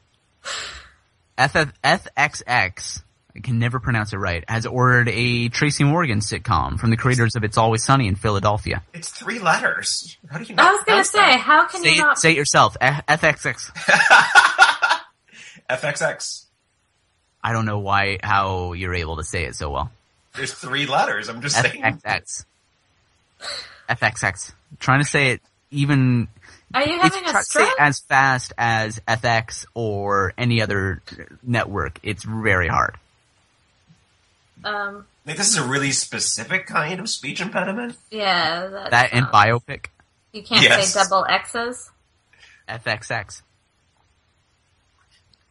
FXX, I can never pronounce it right, has ordered a Tracy Morgan sitcom from the creators of It's Always Sunny in Philadelphia. It's 3 letters. How do you not I was going to pronounce say, that? how can you not... Say it yourself. FXX. FXX. I don't know how you're able to say it so well. There's 3 letters. I'm just saying. FXX. FXX. Trying to say it even... Are you If having you a try to say stroke? it as fast as FX or any other network, it's very hard. Like, this is a really specific kind of speech impediment. Yeah. That and biopic. You can't Yes. say double X's? FXX.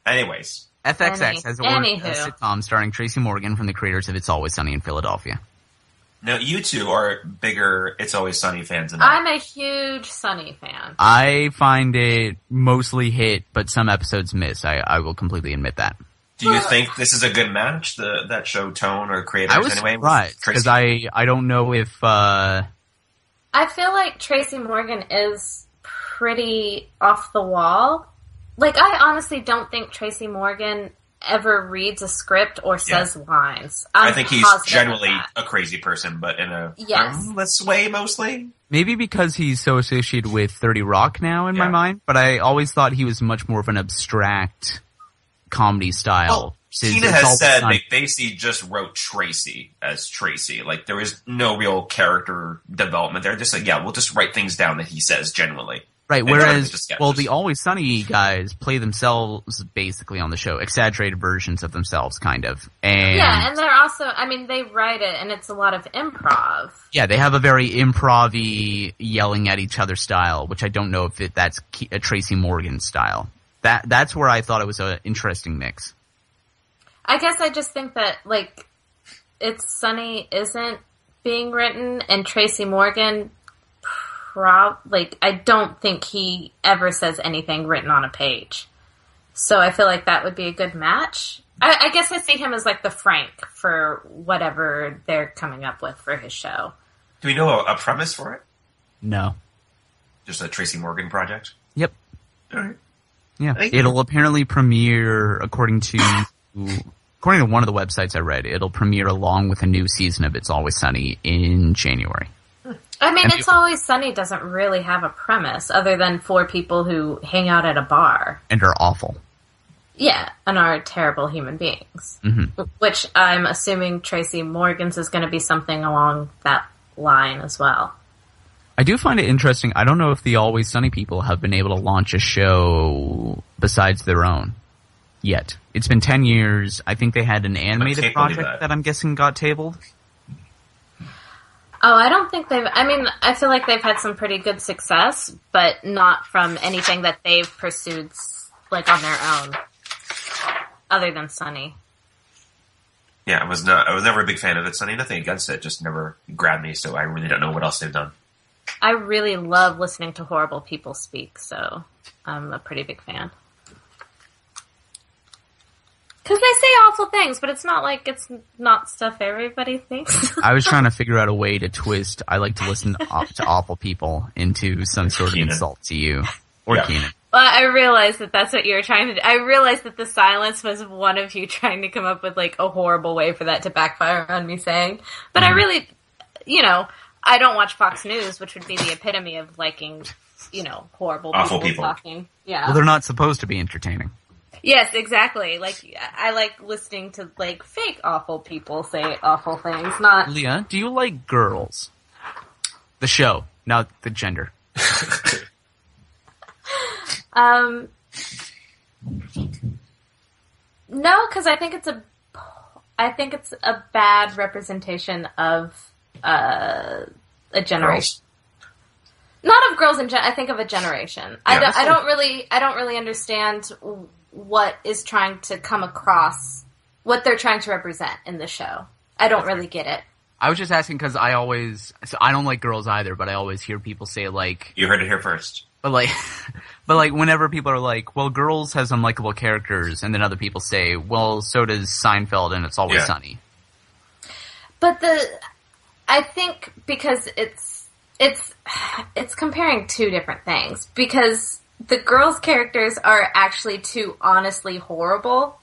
Anyways. FXX has ordered a Anywho. sitcom starring Tracy Morgan from the creators of It's Always Sunny in Philadelphia. Now, you two are bigger It's Always Sunny fans than I'm a huge Sunny fan. I find it mostly hit, but some episodes miss. I will completely admit that. Do you think this is a good match, that show tone or creators I was anyway? surprised, because I don't know if... I feel like Tracy Morgan is pretty off the wall. Like, I honestly don't think Tracy Morgan ever reads a script or says lines. I think he's generally a crazy person, but in a harmless way, mostly. Maybe because he's so associated with 30 Rock now in my mind, but I always thought he was much more of an abstract comedy style. Well, Tina has said they basically just wrote Tracy as Tracy. Like, there is no real character development there. Just like, we'll just write things down that he says generally. Right, whereas, the Always Sunny guys play themselves basically on the show. Exaggerated versions of themselves, kind of. And they're also, they write it, and it's a lot of improv. Yeah, they have a very improv-y, yelling at each other style, which I don't know if that's a Tracy Morgan style. That's where I thought it was an interesting mix. I guess I just think that, like, It's Sunny isn't being written, and Tracy Morgan, I don't think he ever says anything written on a page. So I feel like that would be a good match. I guess I see him as, like, the Frank for whatever they're coming up with for his show. Do we know a premise for it? No. Just a Tracy Morgan project? Yep. All right. Yeah. It'll apparently premiere, according to one of the websites I read, it'll premiere along with a new season of It's Always Sunny in January. It's Always Sunny doesn't really have a premise other than 4 people who hang out at a bar. And are awful. Yeah, and are terrible human beings. Mm-hmm. Which I'm assuming Tracy Morgan's is going to be something along that line as well. I do find it interesting. I don't know if the Always Sunny people have been able to launch a show besides their own yet. It's been 10 years. I think they had an animated project that I'm guessing got tabled. Oh, I don't think I feel like they've had some pretty good success, but not from anything that they've pursued, like, on their own, other than Sunny. Yeah, I was never a big fan of it, Sunny. Nothing against it, just never grabbed me, so I really don't know what else they've done. I really love listening to horrible people speak, so I'm a pretty big fan. Because they say awful things, but it's not like it's not stuff everybody thinks. I was trying to figure out a way to twist I like to listen to awful people into some sort of insult to you. Or Keenan. Well, I realized that that's what you were trying to do. I realized that the silence was one of you trying to come up with, like, a horrible way for that to backfire on me saying. But I really, I don't watch Fox News, which would be the epitome of liking, horrible awful people talking. Yeah. Well, they're not supposed to be entertaining. Yes, exactly. Like, I like listening to, like, fake awful people say awful things, not... Leah, do you like Girls? The show, not the gender. No, because I think it's a bad representation of a generation. Girls. Not of girls in general. I think of a generation. Yeah, I don't really understand what is trying to come across, what they're trying to represent in the show. I don't really get it. I was just asking because I don't like Girls either, but I always hear people say, like... You heard it here first. But whenever people are like, well, Girls has unlikable characters, and then other people say, well, so does Seinfeld and It's Always Sunny. But I think because it's comparing 2 different things, because the girls' characters are actually too honestly horrible,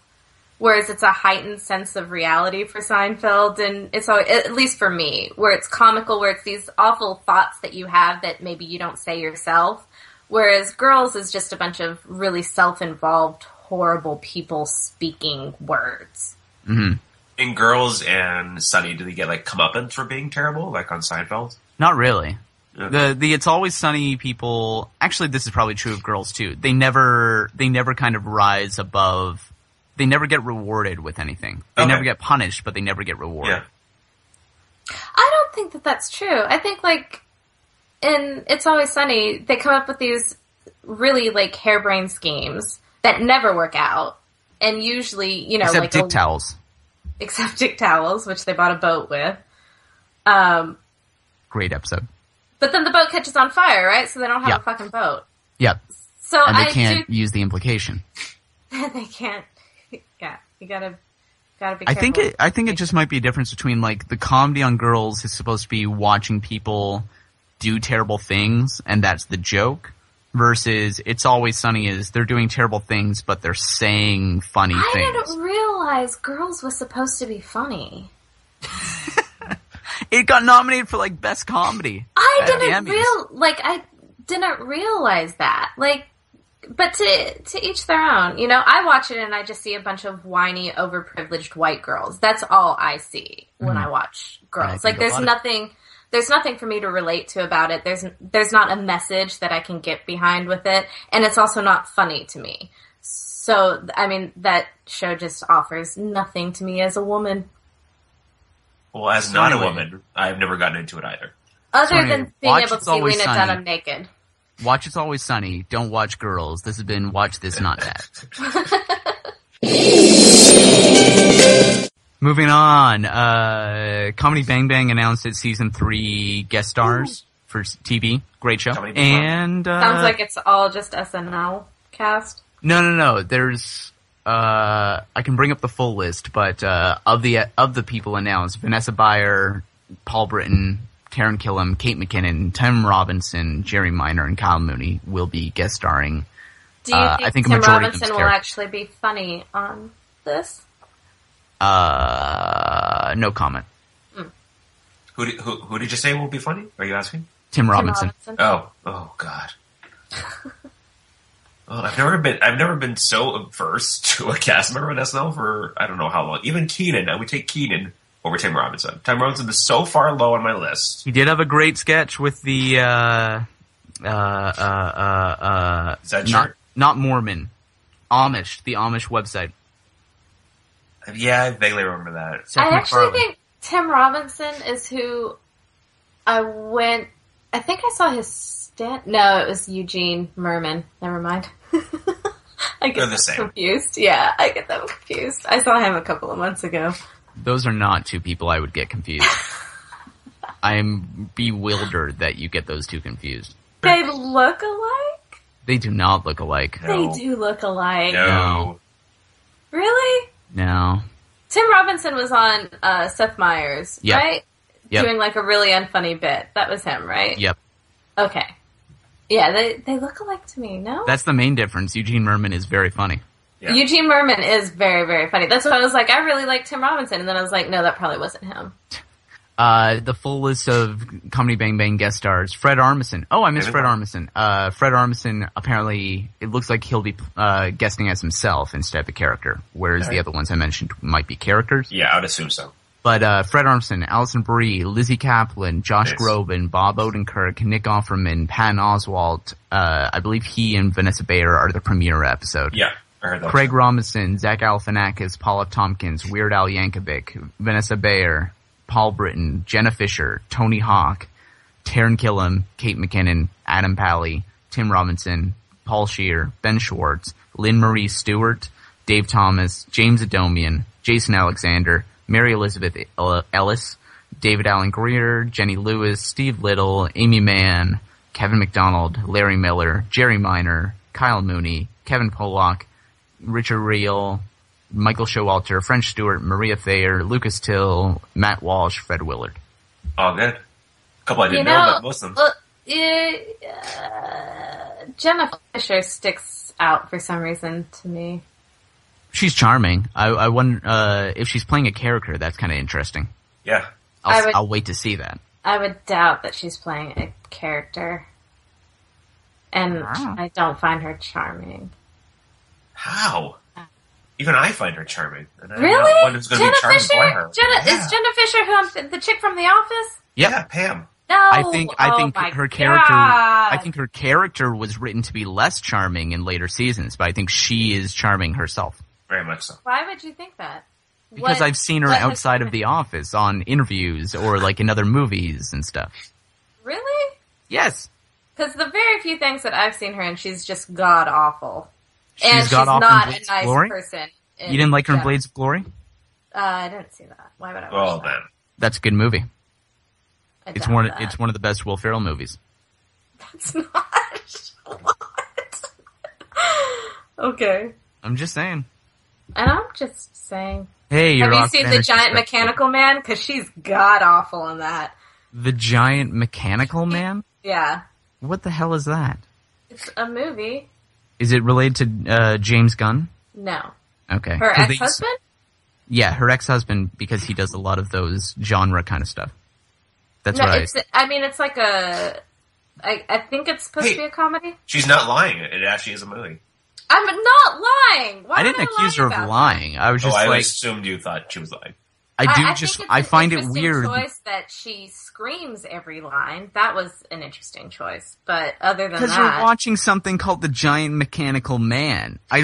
whereas it's a heightened sense of reality for Seinfeld, and it's always, at least for me, where it's comical, where it's these awful thoughts that you have that maybe you don't say yourself, whereas Girls is just a bunch of really self-involved, horrible people speaking words. Mm-hmm. In Girls and Sunny, do they get, like, comeuppance for being terrible, like on Seinfeld? Not really. The It's Always Sunny people, actually this is probably true of Girls too, they never kind of rise above, they never get rewarded with anything. They never get punished, but they never get rewarded. Yeah. I don't think that that's true. I think, like, in It's Always Sunny, they come up with these really, like, harebrained schemes that never work out, and usually, except like... Dick towels. Except Dick towels, which they bought a boat with. Great episode. But then the boat catches on fire, right? So they don't have a fucking boat. Yep. So and they can't use the implication. They can't. Yeah, you gotta be careful. I think it just might be a difference between, like, the comedy on Girls is supposed to be watching people do terrible things, and that's the joke, versus It's Always Sunny is they're doing terrible things, but they're saying funny things. I didn't realize Girls was supposed to be funny. It got nominated for, like, Best Comedy. I didn't realize that. Like, but to each their own. You know, I watch it and I just see a bunch of whiny, overprivileged white girls. That's all I see when I watch Girls. Like, there's nothing for me to relate to about it. There's not a message that I can get behind with it, and it's also not funny to me. So, I mean, that show just offers nothing to me as a woman. Well, as not a woman, I've never gotten into it either. Other than being able to see Lena Dunham naked. Watch It's Always Sunny. Don't watch Girls. This has been Watch This, Not That. Moving on. Comedy Bang Bang announced its season 3 guest stars for TV. Great show. And sounds like it's all just SNL cast. No. There's I can bring up the full list, but of the people announced, Vanessa Bayer, Paul Britton, Taran Killam, Kate McKinnon, Tim Robinson, Jerry Minor, and Kyle Mooney will be guest starring. Do you think Tim Robinson will actually be funny on this? No comment. Who did you say will be funny? Are you asking? Tim Robinson. Oh God. Well, I've never been so averse to a cast member in SNL for I don't know how long. Even Keenan, I would take Keenan over Tim Robinson. Tim Robinson is so far low on my list. He did have a great sketch with the not Mormon, Amish, the Amish website. Yeah, I vaguely remember that. I actually think Tim Robinson is who I think I saw his no, it was Eugene Merman. Never mind. I get them confused. Yeah, I get them confused. I saw him a couple of months ago. Those are not two people I would get confused. I am bewildered that you get those two confused. They look alike? They do not look alike. No. They do look alike. No. Really? No. Tim Robinson was on Seth Meyers, right? Yep. Doing like a really unfunny bit. That was him, right? Yep. Okay. Yeah, they look alike to me, no? That's the main difference. Eugene Merman is very funny. Yeah. Eugene Merman is very, very funny. That's why I was like, I really like Tim Robinson. And then I was like, no, that probably wasn't him. The full list of Comedy Bang Bang guest stars. Fred Armisen. Oh, I missed Fred Armisen. Fred Armisen, apparently, it looks like he'll be guesting as himself instead of a character, whereas the other ones I mentioned might be characters. Yeah, I would assume so. But Fred Armisen, Alison Brie, Lizzie Kaplan, Josh Groban, Bob Odenkirk, Nick Offerman, Patton Oswalt, I believe he and Vanessa Bayer are the premiere episode. Yeah. Craig Robinson, Zach Galifianakis, Paul F. Tompkins, Weird Al Yankovic, Vanessa Bayer, Paul Britton, Jenna Fisher, Tony Hawk, Taran Killam, Kate McKinnon, Adam Pally, Tim Robinson, Paul Scheer, Ben Schwartz, Lynn Marie Stewart, Dave Thomas, James Adomian, Jason Alexander, Mary Elizabeth Ellis, David Allen Greer, Jenny Lewis, Steve Little, Amy Mann, Kevin McDonald, Larry Miller, Jerry Minor, Kyle Mooney, Kevin Pollock, Richard Reel, Michael Showalter, French Stewart, Maria Thayer, Lucas Till, Matt Walsh, Fred Willard. Oh, good. A couple I didn't know, but most of them. Jenna Fisher sticks out for some reason to me. She's charming. I wonder if she's playing a character. That's kind of interesting. Yeah. I'll wait to see that. I would doubt that she's playing a character. And I don't find her charming. How? Even I find her charming. And I'm really? not one who's going to be charmed by her. Is Jenna Fisher the chick from The Office? Yeah, Pam. No. I think her character. I think her character was written to be less charming in later seasons, but I think she is charming herself. Very much so. Why would you think that? Because I've seen her outside of The Office on interviews or like in other movies and stuff. Really? Yes. Because the very few things that I've seen her in, she's just god awful. She's not a nice person. You didn't like her in Blades of Glory? I didn't see that. Why would I watch that? Well, then. That's a good movie. It's one of the best Will Ferrell movies. That's not. What? Okay. I'm just saying. And I'm just saying. Hey, have you seen The Giant Mechanical Man? Because she's god-awful in that. The Giant Mechanical Man? Yeah. What the hell is that? It's a movie. Is it related to James Gunn? No. Okay. Her ex-husband? Yeah, her ex-husband, because he does a lot of those genre kind of stuff. That's right. It's like a... I think it's supposed to be a comedy. She's not lying. It actually is a movie. I'm not lying. Why I didn't accuse her of lying. I was just I assumed you thought she was lying. I find it weird. Choice that she screams every line. That was an interesting choice. But other than that, because you're watching something called The Giant Mechanical Man. I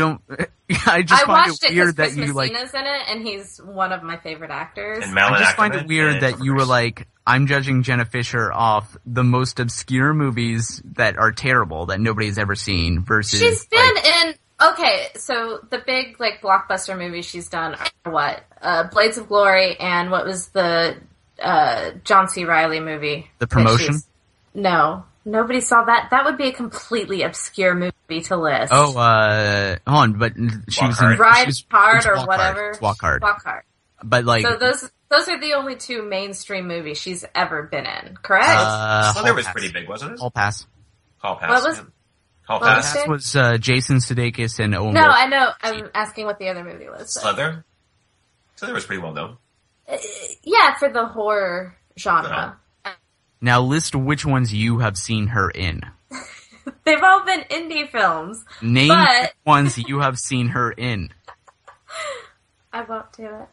just find it weird that you like. Messina's in it, and he's one of my favorite actors. And I just find it weird that you were like, I'm judging Jenna Fisher off the most obscure movies that are terrible that nobody's ever seen. Versus she's been in. Okay, so the big, like, blockbuster movies she's done are what? Blades of Glory and what was the John C. Reilly movie? The Promotion? No. Nobody saw that. That would be a completely obscure movie to list. Oh, hold on, but she was in... Ride Hard or whatever. Walk Hard. Walk Hard. But, like... So those are the only two mainstream movies she's ever been in, correct? Slither was pretty big, wasn't it? Hall Pass. What was... Hall Pass was Jason Sudeikis and Owen No, Wilson. I know. I'm asking what the other movie was. Slither? Slither was pretty well known. Yeah, for the horror genre. Now list which ones you have seen her in. They've all been indie films. Name the ones you have seen her in. I won't do it.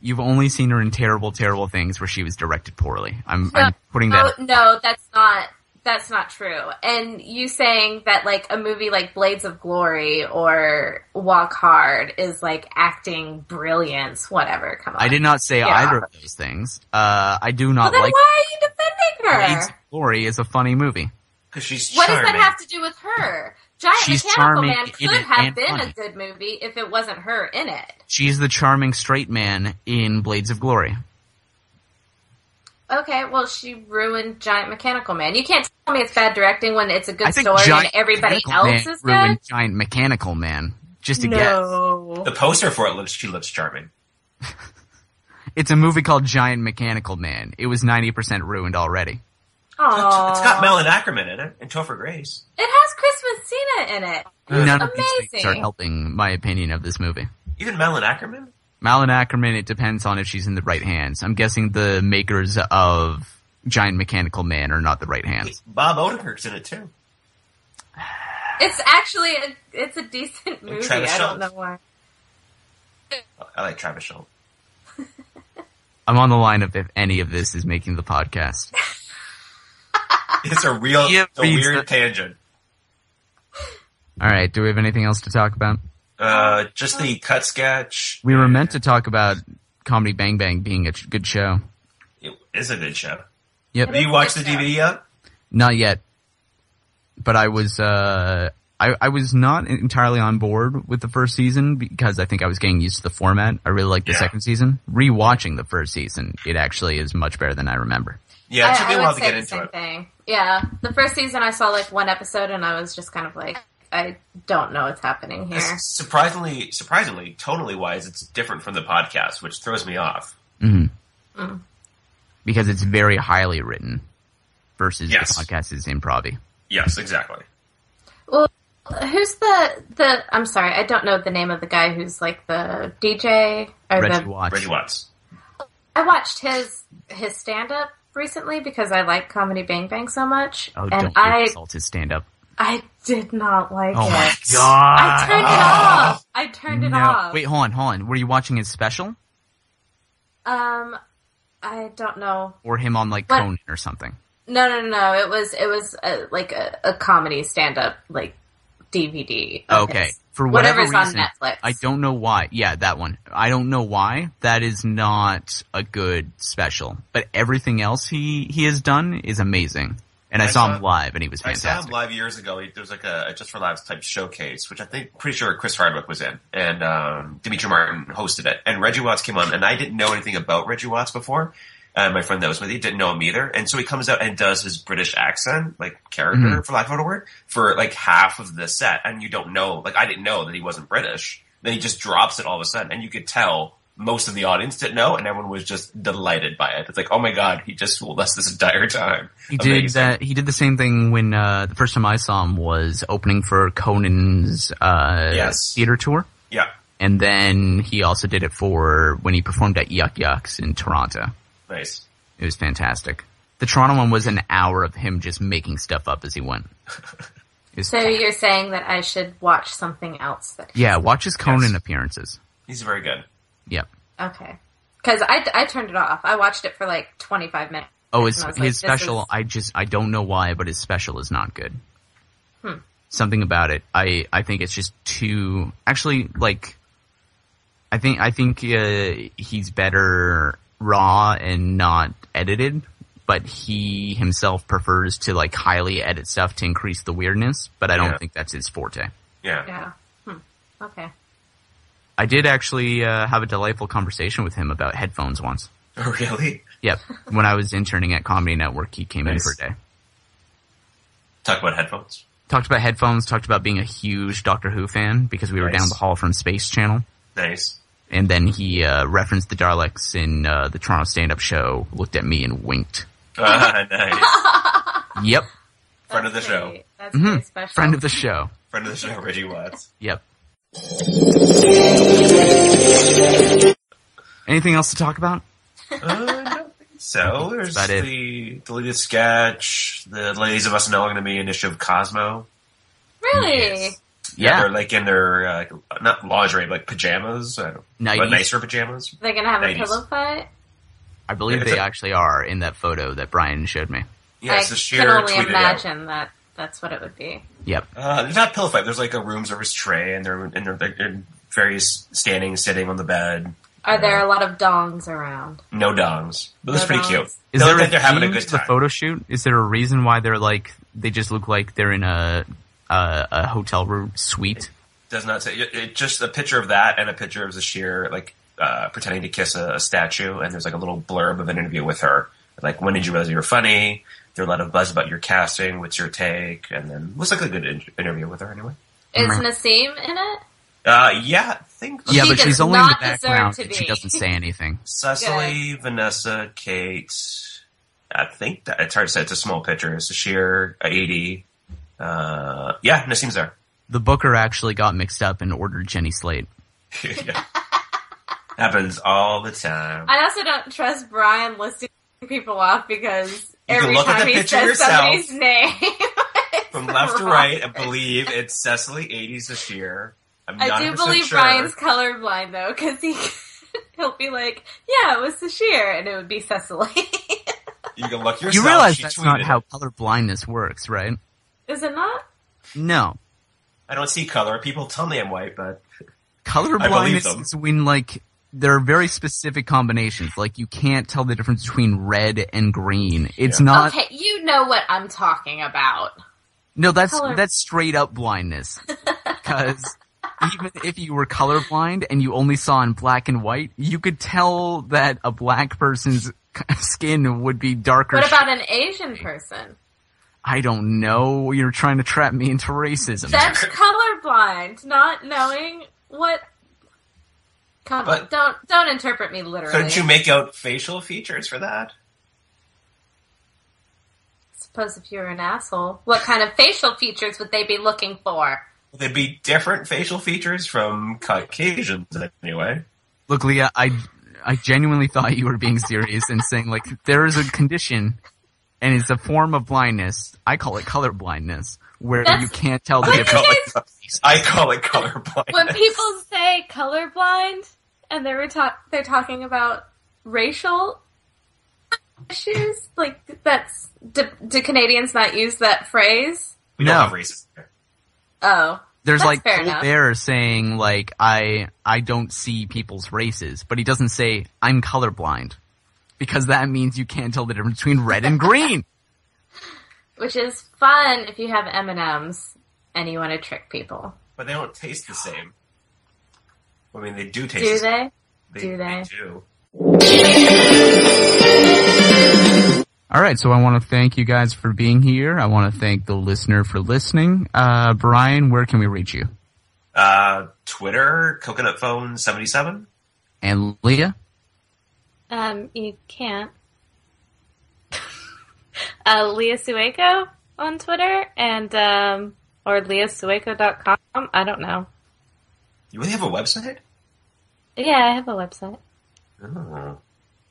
You've only seen her in terrible, terrible things where she was directed poorly. I'm putting that... No, that's not true. And you saying that, like, a movie like Blades of Glory or Walk Hard is, like, acting brilliance, whatever, come on. I did not say either of those things. I do not then like... why are you defending her? Blades of Glory is a funny movie. Because she's charming. What does that have to do with her? Giant Mechanical Man could have been funny. a good movie if it wasn't her in it. She's the charming straight man in Blades of Glory. Okay, well, she ruined Giant Mechanical Man. You can't tell me it's bad directing when it's a good story and everybody else is good. Ruined Giant Mechanical Man. Just a guess. The poster for it she looks charming. It's a movie called Giant Mechanical Man. It was 90% ruined already. Aww. It's got Malin Ackerman in it and Topher Grace. It has Chris Messina in it. None of these things are helping my opinion of this movie. Even Malin Ackerman? Malin Ackerman, it depends on if she's in the right hands. I'm guessing the makers of Giant Mechanical Man are not the right hands. Bob Odenkirk's in it too. It's actually it's a decent movie. I don't know why. I like Travis Schultz. I'm on the line of if any of this is making the podcast. It's a weird tangent. All right, do we have anything else to talk about? Just the cut sketch. We were meant to talk about Comedy Bang Bang being a good show. It is a good show. Yep. Have you watched the DVD yet? Not yet. But I was, I was not entirely on board with the first season because I think I was getting used to the format. I really liked the second season. Rewatching the first season, it actually is much better than I remember. Yeah, it took me a while to get into it. Thing. Yeah, the first season I saw like one episode and I was just kind of like, I don't know what's happening here. Surprisingly, tonally wise, it's different from the podcast, which throws me off. Mm-hmm. Mm. Because it's very highly written versus the podcast is improv-y. Yes, exactly. Well, who's the? I'm sorry, I don't know the name of the guy who's like the DJ or Reggie Watts. Reggie Watts. I watched his stand-up recently because I like Comedy Bang Bang so much. Oh, and don't insult his stand-up. I did not like it. Oh my god! I turned it off. Wait, hold on. Were you watching his special? I don't know. Or him on like Conan or something? No. It was like a comedy stand-up like DVD. Okay. For whatever reason, on Netflix. I don't know why. Yeah, that one. I don't know why. That is not a good special. But everything else he has done is amazing. And I saw him live, and he was fantastic. I saw him live years ago. There was like a Just for Laughs type showcase, which pretty sure Chris Hardwick was in, and Dimitri Martin hosted it. And Reggie Watts came on, and I didn't know anything about Reggie Watts before. and my friend that was with me didn't know him either. And so he comes out and does his British accent, like character, for lack of a better word, for like half of the set. And you don't know, like I didn't know that he wasn't British. Then he just drops it all of a sudden, and you could tell most of the audience didn't know, and everyone was just delighted by it. It's like, oh my god, he just fooled us this entire time. He did that. He did the same thing when the first time I saw him was opening for Conan's theater tour. Yeah. And then he also did it for when he performed at Yuck Yucks in Toronto. Nice. It was fantastic. The Toronto one was an hour of him just making stuff up as he went. So you're saying that I should watch something else? Watch his Conan appearances. He's very good. Yep. Okay. Because I turned it off. I watched it for like 25 minutes. Oh, his special, I don't know why, but his special is not good. Something about it. I think it's just too, actually, like, I think he's better raw and not edited, but he himself prefers to like highly edit stuff to increase the weirdness, but I don't think that's his forte. Yeah. Okay. I did actually have a delightful conversation with him about headphones once. Oh, really? Yep. When I was interning at Comedy Network, he came in for a day. Talk about headphones. Talked about headphones, talked about being a huge Doctor Who fan because we were down the hall from Space Channel. Nice. And then he referenced the Daleks in the Toronto stand-up show, looked at me and winked. Nice. Yep. Friend of the show. That's very special. Friend of the show. Friend of the show, Reggie Watts. Yep. Anything else to talk about? I don't think so. There's the deleted sketch. The ladies of SNL are going to be an issue of Cosmo. Really? Yes. Yeah, they're like in their, not lingerie, but like pajamas. But nicer pajamas. They're going to have a pillow fight? I believe they actually are in that photo that Brian showed me. Yes, I can only imagine that that's what it would be. Yep. There's not a pillow fight. There's like a room service tray, and they're in various standing, sitting on the bed. Are there a lot of dongs around? No dongs. But that's pretty cute. Is there they're having a good time. The photo shoot? Is there a reason why they're like, they just look like they're in a hotel room suite? It does not say. It just a picture of that and a picture of Zashir, like, pretending to kiss a statue, and there's like a little blurb of an interview with her. Like, when did you realize you were funny? There are a lot of buzz about your casting. What's your take? And then looks like a good interview with her anyway. Is Nassim in it? Yeah, I think. Yeah, but she's only in the background and she doesn't say anything. Cecily, Vanessa, Kate. I think that it's hard to say. It's a small picture. Sashir, Edie. Yeah, Nassim's there. The booker actually got mixed up and ordered Jenny Slate. Yeah. Happens all the time. I also don't trust Brian listing people off because every time he says somebody's name from left to right, I believe it's Cecily, 80s Zashir. I do believe sure. Brian's colorblind though, because he'll be like, "Yeah, it was Zashir," and it would be Cecily. You can look yourself. You realize that's not how colorblindness works, right? Is it not? No. I don't see color. People tell me I'm white, but colorblindness is when like there are very specific combinations. Like you can't tell the difference between red and green. It's not. Okay, you know what I'm talking about. No, that's straight up blindness. Because even if you were colorblind and you only saw in black and white, you could tell that a black person's skin would be darker. What about an Asian person? I don't know. You're trying to trap me into racism. That's colorblind, not knowing what. Come on, don't interpret me literally. Couldn't you make out facial features for that? Suppose if you were an asshole, what kind of facial features would they be looking for? Well, they'd be different facial features from Caucasians, anyway. Look, Leah, I genuinely thought you were being serious and saying, like, there is a condition, and it's a form of blindness. I call it color blindness, where you can't tell the difference. I call it color blindness. When people say colorblind, and they're talking about racial issues, like, do Canadians not use that phrase? We don't have racism here. Oh. There's like Colbert saying like I don't see people's races, but he doesn't say I'm colorblind because that means you can't tell the difference between red and green. Which is fun if you have M&Ms and you want to trick people. But they don't taste the same. I mean, they do taste do the same. Do they? They do. All right, so I want to thank you guys for being here. I want to thank the listener for listening. Brian, where can we reach you? Twitter, CoconutPhone77. And Leah? You can't. Leah Sueko on Twitter and or leahsueko.com. I don't know. You really have a website? Yeah, I have a website. Oh.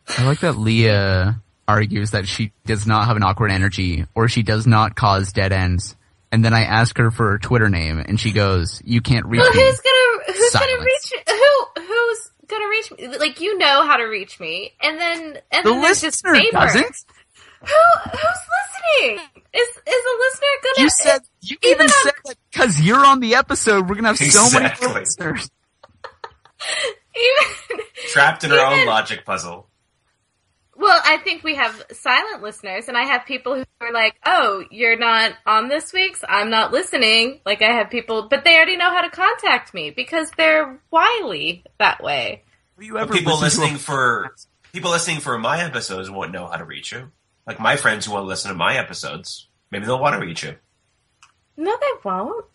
I like that Leah argues that she does not have an awkward energy or she does not cause dead ends. And then I ask her for her Twitter name and she goes, "You can't reach me." Who's gonna reach who's gonna reach me? Like, you know how to reach me. And then the listener doesn't. Who's listening? Is the listener gonna... You even said that because you're on the episode, we're gonna have so many listeners. Trapped in our own logic puzzle. Well, I think we have silent listeners, and I have people who are like, "Oh, you're not on this week's, I'm not listening." Like, I have people, but they already know how to contact me because they're wily that way. People listening for my episodes won't know how to reach you. Like my friends who want to listen to my episodes, maybe they'll want to reach you. No, they won't.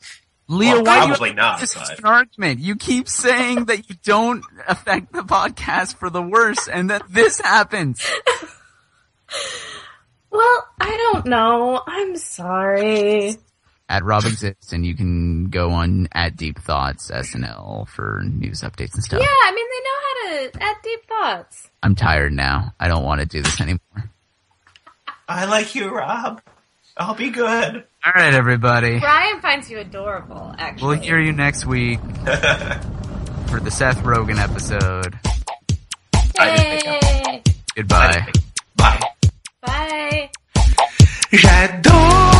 Leah, well, why probably do you not? This is an argument. You keep saying that you don't affect the podcast for the worse, and that this happens. Well, I don't know. I'm sorry. At Rob exists, and you can go on at Deep Thoughts SNL for news updates and stuff. Yeah, I mean, they know how to add Deep Thoughts. I'm tired now. I don't want to do this anymore. I like you, Rob. I'll be good. All right, everybody. Brian finds you adorable, actually. We'll hear you next week for the Seth Rogen episode. Hey. Goodbye. Bye. Bye. J'adore